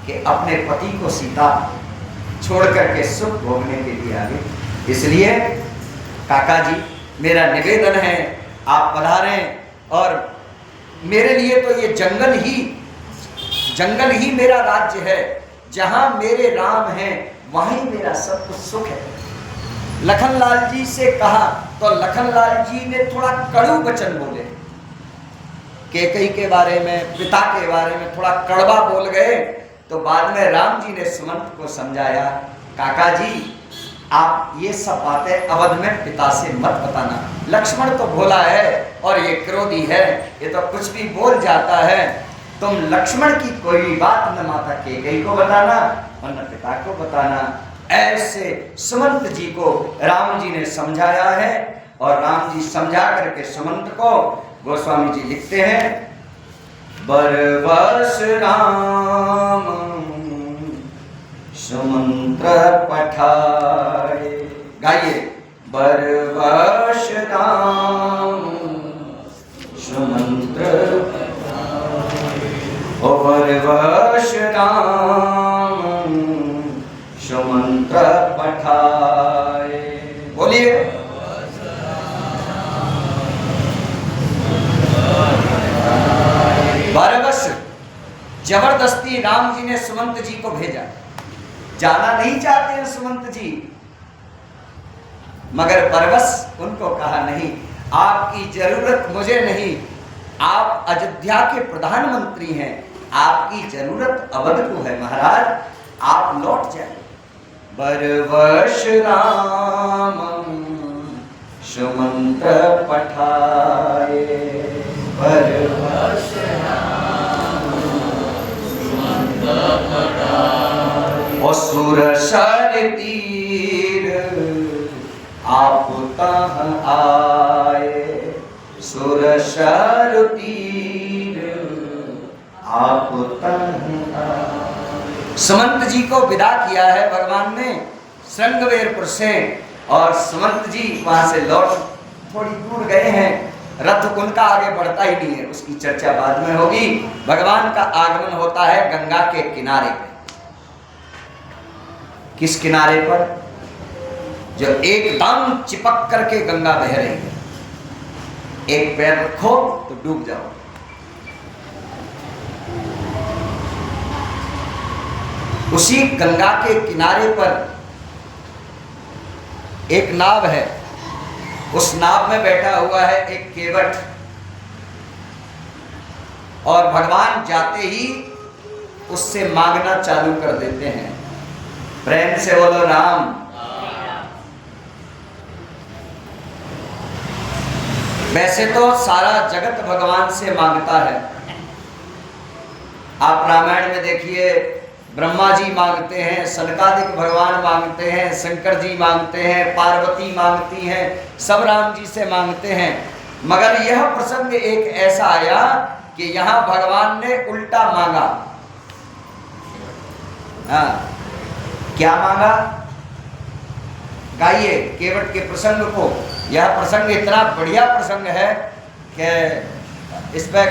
कि अपने पति को सीता छोड़ करके सुख भोगने के लिए आ गई। इसलिए काका जी, मेरा निवेदन है, आप पधारें और मेरे लिए तो ये जंगल ही मेरा राज्य है, जहां मेरे राम हैं वहीं मेरा सब कुछ सुख है। लखनलाल जी से कहा तो लखनलाल जी ने थोड़ा कड़ू वचन बोले, कैकेयी के बारे में, पिता के बारे में थोड़ा कड़वा बोल गए। तो बाद में राम जी ने सुमंत को समझाया, काका जी आप ये सब बातें अवध में पिता से मत बताना। लक्ष्मण तो भोला है और ये क्रोधी है, ये तो कुछ भी बोल जाता है। तुम लक्ष्मण की कोई बात न माता कैकेयी को बताना और न पिता को बताना। ऐसे सुमंत जी को राम जी ने समझाया है, और राम जी समझा करके सुमंत को गोस्वामी जी लिखते हैं, बरबस राम सुमंत्र पठाए। गाइए, बरबस राम सुमंत्र ओ बरबस राम सुमंत्र पठाए। बोलिए, बरबस जबरदस्ती राम जी ने सुमंत जी को भेजा। जाना नहीं चाहते हैं सुमंत जी, मगर बरबस उनको कहा, नहीं आपकी जरूरत मुझे नहीं, आप अयोध्या के प्रधानमंत्री हैं, आपकी जरूरत अवध को है महाराज, आप लौट जाए। बरबस राम सुमंत्र पठाए, बरबस असुर सर तीर आप तह आए, सुर सर तीर आप तह आए। सुमंत जी को विदा किया है भगवान ने श्रृंगवेरपुर से, और सुमंत जी वहां से लौट थोड़ी दूर गए हैं। रथ उनका आगे बढ़ता ही नहीं है, उसकी चर्चा बाद में होगी। भगवान का आगमन होता है गंगा के किनारे पे। किस किनारे पर? जो एकदम चिपक करके गंगा बह रही है, एक पैर रखो तो डूब जाओ। उसी गंगा के किनारे पर एक नाव है, उस नाव में बैठा हुआ है एक केवट, और भगवान जाते ही उससे मांगना चालू कर देते हैं। प्रेम से बोलो राम। वैसे तो सारा जगत भगवान से मांगता है। आप रामायण में देखिए, ब्रह्मा जी मांगते हैं, सनकादिक भगवान मांगते हैं, शंकर जी मांगते हैं, पार्वती मांगती हैं, सब राम जी से मांगते हैं। मगर यह प्रसंग एक ऐसा आया कि यहाँ भगवान ने उल्टा मांगा। हाँ, क्या मांगा? गाइए केवट के प्रसंग को। यह प्रसंग इतना बढ़िया प्रसंग है कि इस पर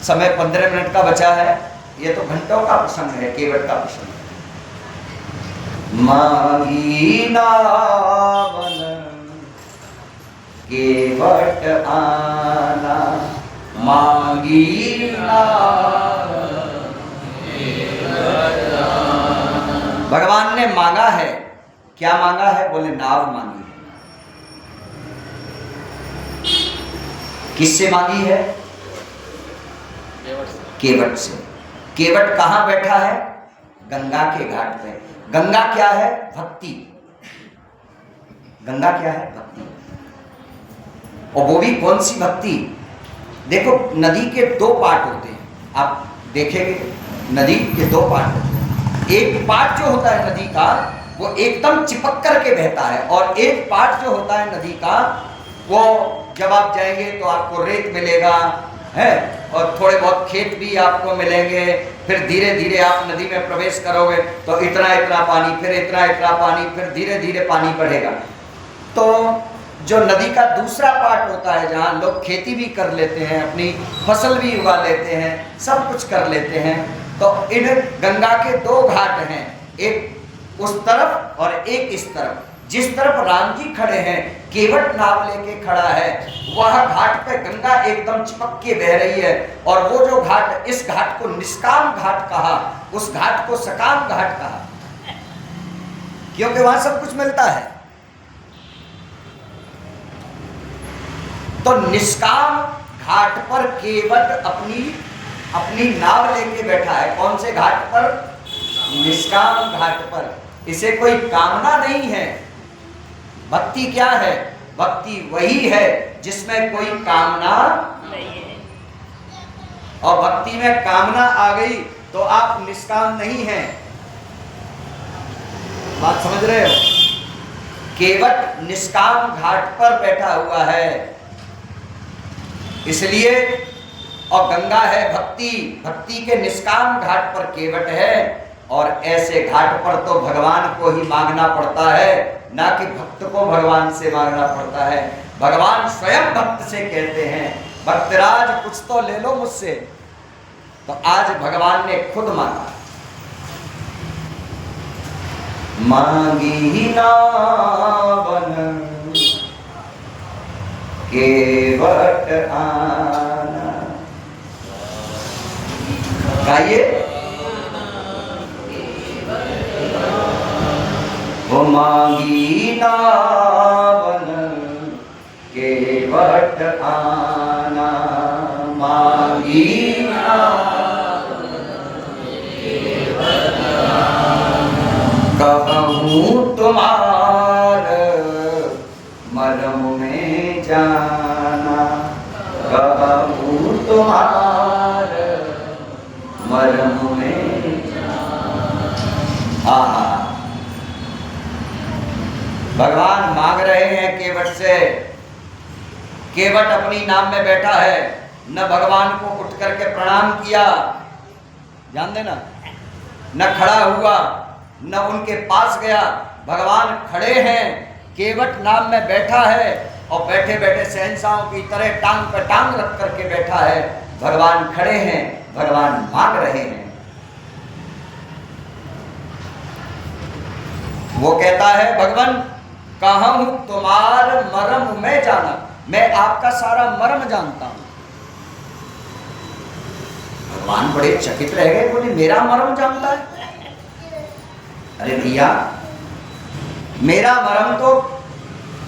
समय 15 मिनट का बचा है। ये तो घंटों का प्रसंग है, केवट का प्रसंग है। मांगी नावन केवट आना, मांगी नावन केवट आना। भगवान ने मांगा है, क्या मांगा है? बोले नाव मांगी है। किससे मांगी है? केवट से। केवट कहां बैठा है? गंगा के घाट पे। गंगा क्या है? भक्ति। गंगा क्या है? भक्ति। और वो भी कौन सी भक्ति? देखो, नदी के दो पार्ट होते हैं, आप देखेंगे नदी के दो पार्ट होते हैं। एक पार्ट जो होता है नदी का वो एकदम चिपक करके बहता है, और एक पार्ट जो होता है नदी का वो जब आप जाएंगे तो आपको रेत मिलेगा है, और थोड़े बहुत खेत भी आपको मिलेंगे। फिर धीरे धीरे आप नदी में प्रवेश करोगे तो इतना इतना पानी, फिर इतना इतना पानी, फिर धीरे धीरे पानी बढ़ेगा। तो जो नदी का दूसरा पार्ट होता है जहाँ लोग खेती भी कर लेते हैं, अपनी फसल भी उगा लेते हैं, सब कुछ कर लेते हैं, तो इन गंगा के दो घाट हैं, एक उस तरफ और एक इस तरफ। जिस तरफ राम जी खड़े हैं, केवट नाव लेके खड़ा है, वह घाट पे गंगा एकदम चिपक के बह रही है। और वो जो घाट, इस घाट को निष्काम घाट कहा, उस घाट को सकाम घाट कहा, क्योंकि वहां सब कुछ मिलता है। तो निष्काम घाट पर केवट अपनी नाव लेके बैठा है। कौन से घाट पर? निष्काम घाट पर। इसे कोई कामना नहीं है। भक्ति क्या है? भक्ति वही है जिसमें कोई कामना नहीं है। और भक्ति में कामना आ गई तो आप निष्काम नहीं हैं। बात समझ रहे हो? केवट निष्काम घाट पर बैठा हुआ है, इसलिए। और गंगा है भक्ति, भक्ति के निष्काम घाट पर केवट है। और ऐसे घाट पर तो भगवान को ही मांगना पड़ता है, ना कि भक्त को भगवान से मांगना पड़ता है। भगवान स्वयं भक्त से कहते हैं, भक्तराज कुछ तो ले लो मुझसे। तो आज भगवान ने खुद मांगा। मांगी नावन केवट आना। गाइए। वो मांगी नावन केवट आना, मांगी नावन केवट आना। कहूँ तुम्हार मरम में जाना, कहूँ तुम्हार मरम में जाना। आहा, भगवान मांग रहे हैं केवट से। केवट अपनी नाव में बैठा है, न भगवान को उठ करके प्रणाम किया, ध्यान देना, न खड़ा हुआ, न उनके पास गया। भगवान खड़े हैं, केवट नाव में बैठा है, और बैठे बैठे शहंशाहों की तरह टांग पे टांग रख करके बैठा है। भगवान खड़े हैं, भगवान मांग रहे हैं। वो कहता है, भगवान कहूँ तुम्हार मरम में जाना, मैं आपका सारा मर्म जानता हूं। भगवान बड़े चकित रह गए, बोले मेरा मर्म जानता है? अरे भैया, मेरा मर्म तो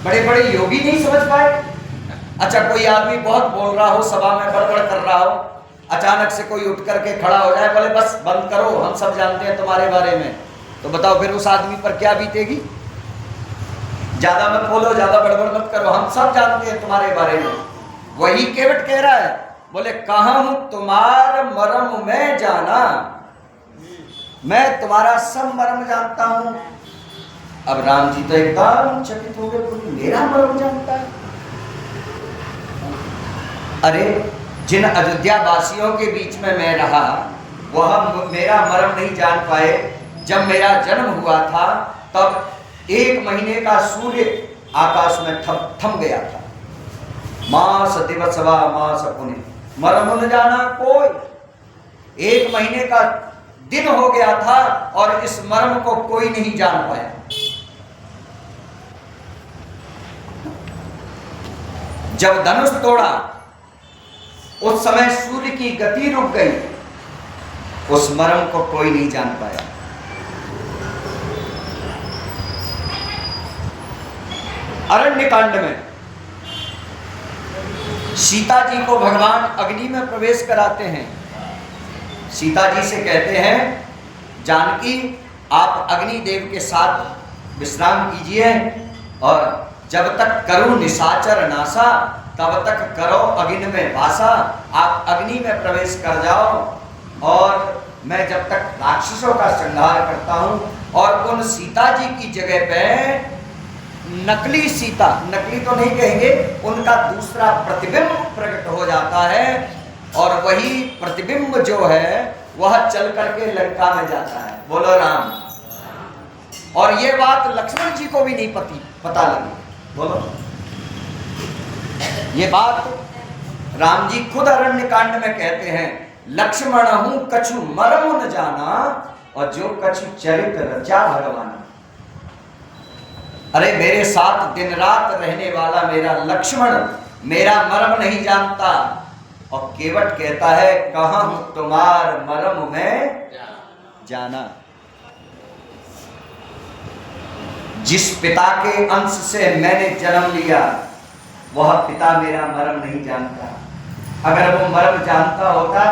बड़े बड़े योगी नहीं समझ पाए। अच्छा, कोई आदमी बहुत बोल रहा हो, सभा में बड़बड़ कर रहा हो, अचानक से कोई उठ करके खड़ा हो जाए, बोले बस बंद करो, हम सब जानते हैं तुम्हारे बारे में, तो बताओ फिर उस आदमी पर क्या बीतेगी? ज्यादा मत बोलो, ज्यादा बड़बड़ मत करो, हम सब जानते हैं तुम्हारे बारे में। वही केवट कह रहा है, बोले कहूं तुम्हार मर्म में जाना, मैं तुम्हारा सब मर्म जानता हूं। अब राम जी तो एकदम चकित हो गए, बोले मेरा मर्म जानता है? अरे, जिन अयोध्या वासियों के बीच में मैं रहा, वह मेरा मर्म नहीं जान पाए। जब मेरा जन्म हुआ था तब 1 महीने का सूर्य आकाश में थम गया था। मास दिवसवा मास पुण्य मरम न जाना कोई। 1 महीने का दिन हो गया था और इस मर्म को कोई नहीं जान पाया। जब धनुष तोड़ा उस समय सूर्य की गति रुक गई। उस मर्म को कोई नहीं जान पाया। अरण्य कांड में सीता जी को भगवान अग्नि में प्रवेश कराते हैं। सीता जी से कहते हैं, जानकी आप अग्नि देव के साथ विश्राम कीजिए और जब तक करूं निशाचर नासा तब तक करो अग्नि में वासा। आप अग्नि में प्रवेश कर जाओ और मैं जब तक राक्षसों का संहार करता हूं। और उन सीता जी की जगह पे नकली सीता, नकली तो नहीं कहेंगे, उनका दूसरा प्रतिबिंब प्रकट हो जाता है और वही प्रतिबिंब जो है वह चल करके लंका में जाता है। बोलो राम। और ये बात लक्ष्मण जी को भी नहीं पता लगी। बोलो, ये बात राम जी खुद अरण्य कांड में कहते हैं, लक्ष्मण हूं कछु मरम न जाना और जो कछु चरित रचा भगवान। अरे मेरे साथ दिन रात रहने वाला मेरा लक्ष्मण मेरा मर्म नहीं जानता और केवट कहता है, कहां हूं तुम्हार मर्म में जाना। जिस पिता के अंश से मैंने जन्म लिया वह पिता मेरा मर्म नहीं जानता। अगर वो मर्म जानता होता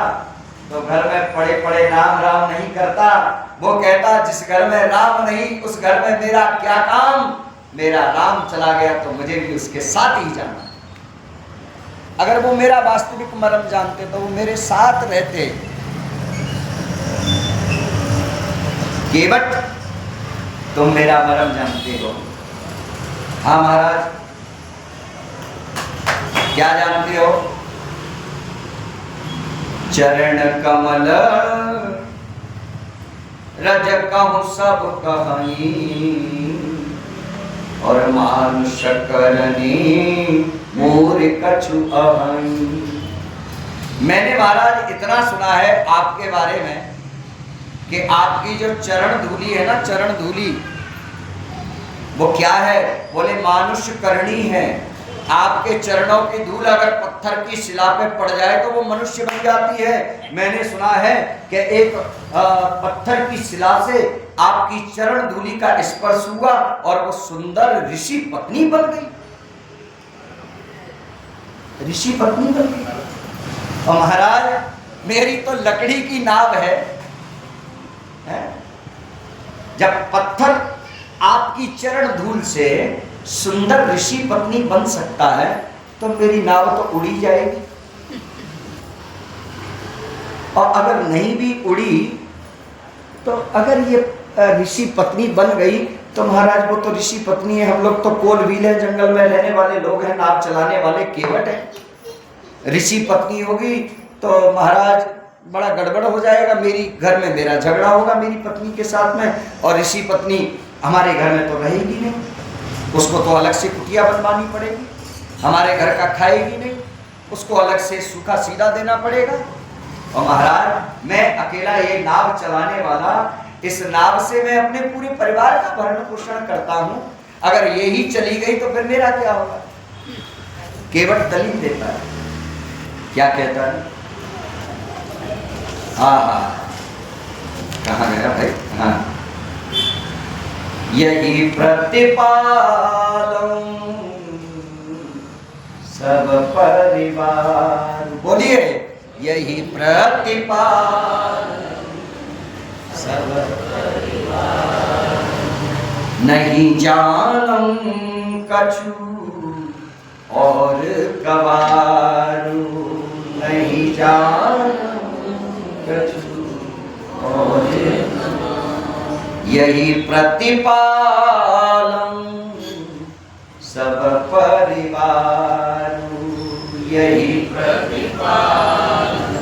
तो घर में पड़े पड़े राम राम नहीं करता। वो कहता, जिस घर में राम नहीं उस घर में मेरा क्या काम। मेरा राम चला गया तो मुझे भी उसके साथ ही जाना। अगर वो मेरा वास्तविक मर्म जानते तो वो मेरे साथ रहते। केवट तुम मेरा मर्म जानते हो। हाँ महाराज, क्या जानते हो? चरण कमल रज कहूं सब कहीं और मानुष करनी मोर कछु अहं। मैंने महाराज इतना सुना है आपके बारे में कि आपकी जो चरण धूली है ना, चरण धूली वो क्या है? बोले मानुष करनी है। आपके चरणों की धूल अगर पत्थर की शिला पे पड़ जाए तो वो मनुष्य बन जाती है। मैंने सुना है कि एक पत्थर की शिला से आपकी चरण धूली का स्पर्श हुआ और वो सुंदर ऋषि पत्नी बन गई। ऋषि पत्नी बन गई। और महाराज मेरी तो लकड़ी की नाव है। जब पत्थर आपकी चरण धूल से सुंदर ऋषि पत्नी बन सकता है तो मेरी नाव तो उड़ी जाएगी। और अगर नहीं भी उड़ी तो अगर ये ऋषि पत्नी बन गई तो महाराज वो तो ऋषि पत्नी है। हम लोग तो कोल व्हील है, जंगल में रहने वाले लोग हैं, नाव चलाने वाले केवट हैं। ऋषि पत्नी होगी तो महाराज बड़ा गड़बड़ हो जाएगा। मेरी घर में मेरा झगड़ा होगा मेरी पत्नी के साथ में और ऋषि पत्नी हमारे घर में तो रहेगी नहीं। उसको तो अलग से कुटिया बनवानी पड़ेगी। हमारे घर का खाएगी नहीं, उसको अलग से सूखा सीधा देना पड़ेगा। और महाराज मैं अकेला ये नाव चलाने वाला, इस नाव से मैं अपने पूरे परिवार का भरण पोषण करता हूँ। अगर ये ही चली गई तो फिर मेरा क्या होगा? केवट दलील देता है। क्या कहता है? हाँ, कहाँ गया भाई? हाँ, यही प्रतिपालम सब परिवार। बोलिए, यही प्रतिपालम सब परिवार। नहीं जानम कछु और गवारू, नहीं जानम कछु और यही प्रतिपालम सब परिवार। यही प्रतिपालम।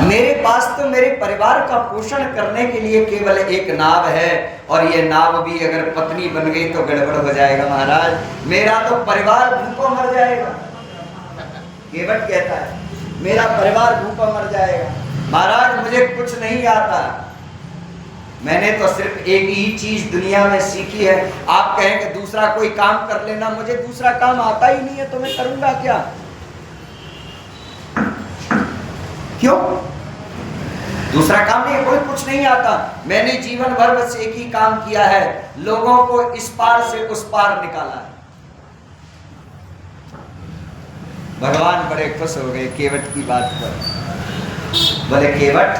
मेरे पास तो मेरे मेरे परिवार का पोषण करने के लिए केवल एक नाव है, और ये नाव भी अगर पत्नी बन गई तो गड़बड़ हो जाएगा महाराज, मेरा तो परिवार भूखों मर जाएगा। केवट कहता है मेरा परिवार भूखा मर जाएगा। महाराज मुझे कुछ नहीं आता, मैंने तो सिर्फ एक ही चीज दुनिया में सीखी है। आप कहें कि दूसरा कोई काम कर लेना, मुझे दूसरा काम आता ही नहीं है, तो मैं करूंगा क्या? क्यों? दूसरा काम नहीं, कोई कुछ नहीं आता। मैंने जीवन भर बस एक ही काम किया है, लोगों को इस पार से उस पार निकाला है। भगवान बड़े खुश हो गए केवट की बात पर। बोले केवट,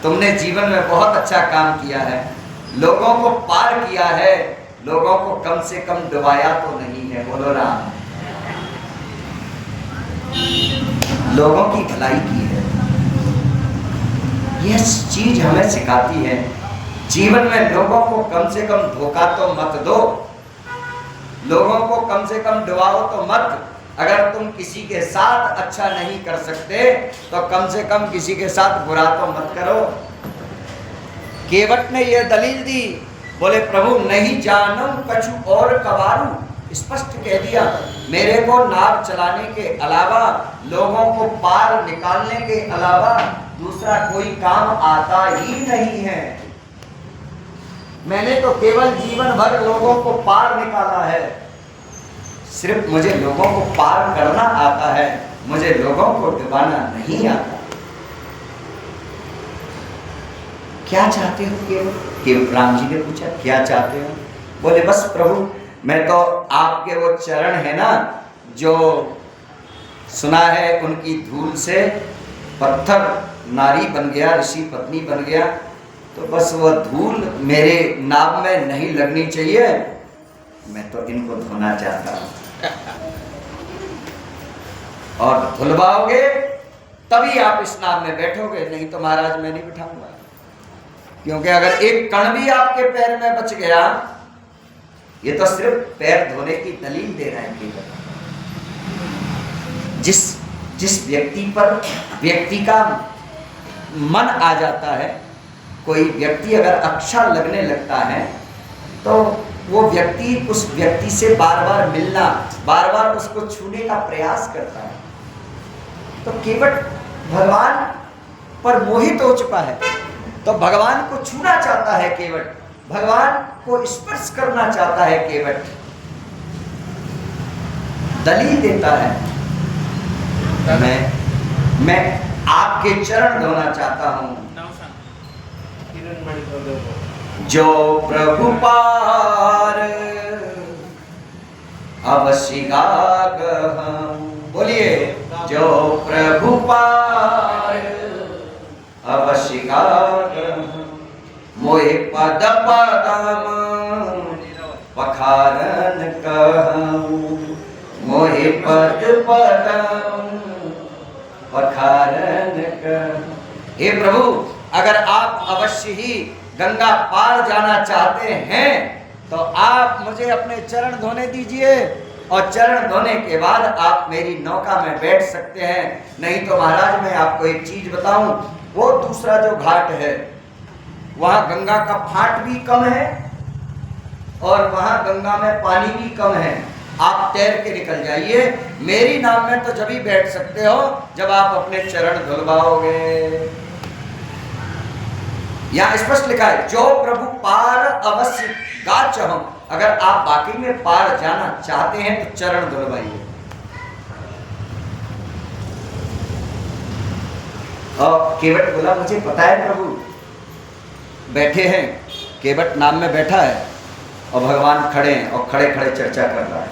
तुमने जीवन में बहुत अच्छा काम किया है, लोगों को पार किया है, लोगों को कम से कम डुबाया तो नहीं है। बोलो राम, लोगों की भलाई की है। यह चीज हमें सिखाती है जीवन में लोगों को कम से कम धोखा तो मत दो, लोगों को कम से कम डुबाओ तो मत। अगर तुम किसी के साथ अच्छा नहीं कर सकते तो कम से कम किसी के साथ बुरा तो मत करो। केवट ने यह दलील दी, बोले प्रभु नहीं जानूं कछु और कबारू, स्पष्ट कह दिया मेरे को नाव चलाने के अलावा, लोगों को पार निकालने के अलावा दूसरा कोई काम आता ही नहीं है। मैंने तो केवल जीवन भर लोगों को पार निकाला है, सिर्फ मुझे लोगों को पार करना आता है, मुझे लोगों को डुबाना नहीं आता। क्या चाहते हो केवल? राम जी ने पूछा क्या चाहते हो? बोले बस प्रभु, मैं तो आपके वो चरण है ना, जो सुना है उनकी धूल से पत्थर नारी बन गया, ऋषि पत्नी बन गया, तो बस वह धूल मेरे नाव में नहीं लगनी चाहिए, मैं तो इनको धोना चाहता हूं। और धुलवाओगे तभी आप इस नाव में बैठोगे, नहीं तो महाराज मैं नहीं बिठाऊंगा। क्योंकि अगर एक कण भी आपके पैर में बच गया, ये तो सिर्फ पैर धोने की दलील दे रहे हैं केवल। जिस व्यक्ति पर व्यक्ति का मन आ जाता है, कोई व्यक्ति अगर अच्छा लगने लगता है तो वो व्यक्ति उस व्यक्ति से बार बार मिलना, बार बार उसको छूने का प्रयास करता है। तो केवट भगवान पर मोहित हो चुका है, तो भगवान को छूना चाहता है केवट, भगवान को स्पर्श करना चाहता है केवट। दलील देता है मैं आपके चरण धोना चाहता हूं, जो प्रभु पार अवश्य गागहं। बोलिए जो प्रभु पार अवश्य गागहं, मोहे पद पदम पखारन कहूं, मोहे पद पदम पखारन कहूं। हे प्रभु, अगर आप अवश्य ही गंगा पार जाना चाहते हैं तो आप मुझे अपने चरण धोने दीजिए, और चरण धोने के बाद आप मेरी नौका में बैठ सकते हैं। नहीं तो महाराज मैं आपको एक चीज बताऊं, वो दूसरा जो घाट है वहां गंगा का फाट भी कम है और वहां गंगा में पानी भी कम है, आप तैर के निकल जाइए। मेरी नाव में तो जब ही बैठ सकते हो जब आप अपने चरण धुलवाओगे। यहाँ स्पष्ट लिखा है जो प्रभु पार अवश्य गाचहं। अगर आप वाकई में पार जाना चाहते हैं तो चरण धुलवाइए। और केवट बोला मुझे पता है प्रभु, बैठे हैं, केवट नाम में बैठा है और भगवान खड़े हैं और खड़े खड़े चर्चा कर रहा है।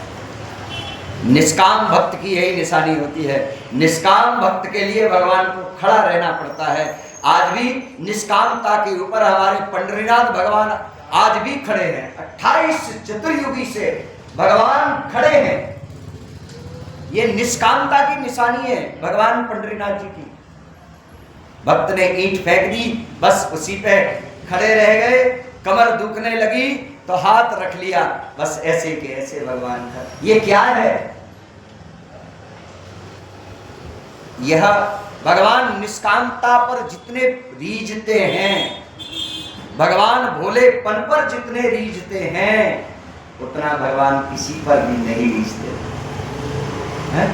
निष्काम भक्त की यही निशानी होती है, निष्काम भक्त के लिए भगवान को खड़ा रहना पड़ता है। आज भी निष्कामता के ऊपर हमारे पंडरीनाथ भगवान आज भी खड़े हैं। 28 चतुर्युगी से भगवान खड़े हैं, ये निष्कामता की निशानी है भगवान पंडरीनाथ जी की। भक्त ने ईंट फेंक दी, बस उसी पे खड़े रह गए, कमर दुखने लगी तो हाथ रख लिया, बस ऐसे के ऐसे भगवान का। ये क्या है? यह भगवान निष्कामता पर जितने रीझते हैं, भगवान भोलेपन पर जितने रीझते हैं, उतना भगवान किसी पर भी नहीं रीझते हैं।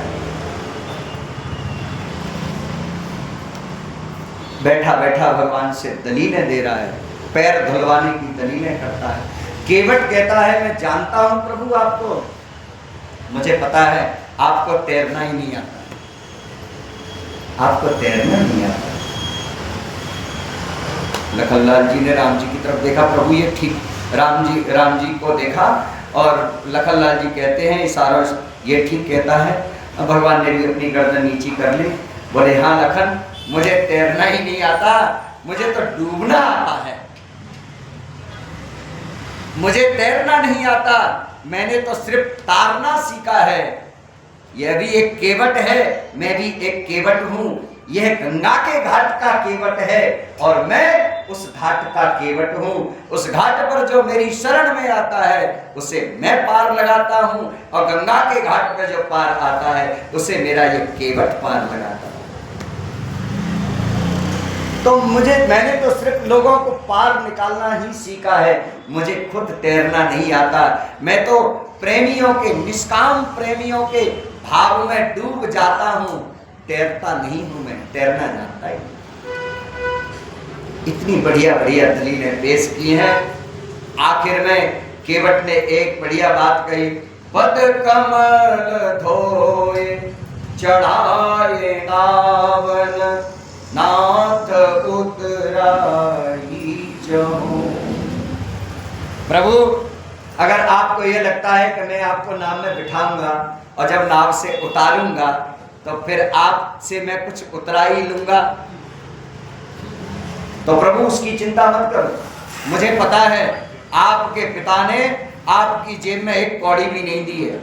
बैठा बैठा भगवान से दलीलें दे रहा है, पैर धुलवाने की दलीलें करता है। केवट कहता है मैं जानता हूं प्रभु आपको, मुझे पता है आपको तैरना ही नहीं आता, आपको तैरना नहीं आता। लखनलाल जी ने राम जी की तरफ देखा, प्रभु ये ठीक, राम जी को देखा और लखनलाल जी कहते हैं इशारों से ये ठीक कहता है। अब भगवान ने भी अपनी गर्दन नीची कर ली, बोले हाँ लखन, मुझे तैरना ही नहीं आता, मुझे तो डूबना आता है, मुझे तैरना नहीं आता, मैंने तो सिर्फ तारना सीखा है। यह भी एक केवट है, मैं भी एक केवट हूं, यह गंगा के घाट का केवट है और मैं उस घाट का केवट हूं। उस घाट पर जो मेरी शरण में आता है उसे मैं पार लगाता हूं और गंगा के घाट पर जो पार आता है उसे मेरा ये केवट पार लगाता है। तो मैंने तो सिर्फ लोगों को पार निकालना ही सीखा है, मुझे खुद तैरना नहीं आता। मैं तो प्रेमियों के, निष्काम प्रेमियों के भाव में डूब जाता हूं, तैरता नहीं हूं, मैं तैरना जानता ही। इतनी बढ़िया बढ़िया दलीलें पेश की हैं। आखिर में केवट ने एक बढ़िया बात कही, पद कमल धोए चढ़ाए नावन, नाथ उतराई जाऊं। प्रभु अगर आपको यह लगता है कि मैं आपको नाव में बिठाऊंगा और जब नाव से उतारूंगा तो फिर आपसे मैं कुछ उतरा ही लूंगा, तो प्रभु उसकी चिंता मत करो। मुझे पता है आपके पिता ने आपकी जेब में एक कौड़ी भी नहीं दी है,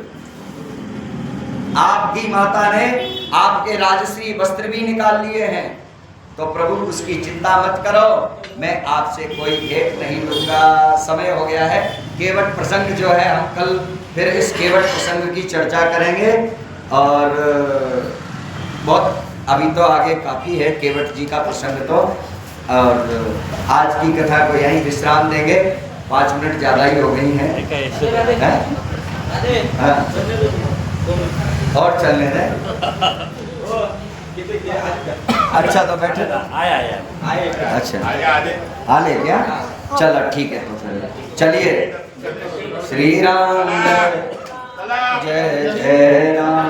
आपकी माता ने आपके राजश्री वस्त्र भी निकाल लिए हैं, तो प्रभु उसकी चिंता मत करो, मैं आपसे कोई भेंट नहीं लूंगा। समय हो गया है, केवट प्रसंग जो है हम कल फिर इस केवट प्रसंग की चर्चा करेंगे और बहुत अभी तो आगे काफ़ी है केवट जी का प्रसंग तो, और आज की कथा को यहीं विश्राम देंगे, 5 मिनट ज़्यादा ही हो गई हैं। और चलने दें। अच्छा तो बैठे आया अच्छा आले क्या, चलो ठीक है, तो फिर चलिए। श्री राम जय जय राम,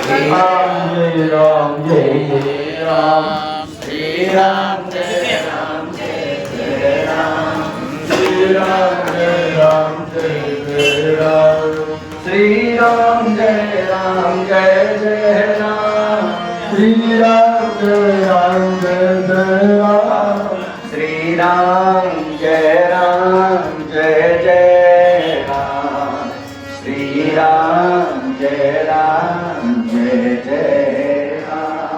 श्री राम जय राम जय राम, श्री राम जय राम जय राम, श्री राम जय राम जय राम, श्री राम जय राम जय जय राम, श्री राम जय राम जय जय राम, श्री राम जय राम जय जय राम, श्री राम जय राम जय जय राम,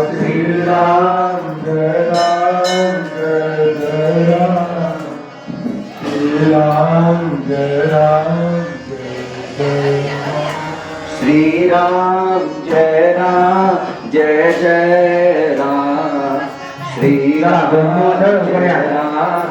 श्री राम जय राम जय जय राम, श्री राम जय राम जय जय राम, श्री राम जय राम जय जय राम, श्री राम जय राम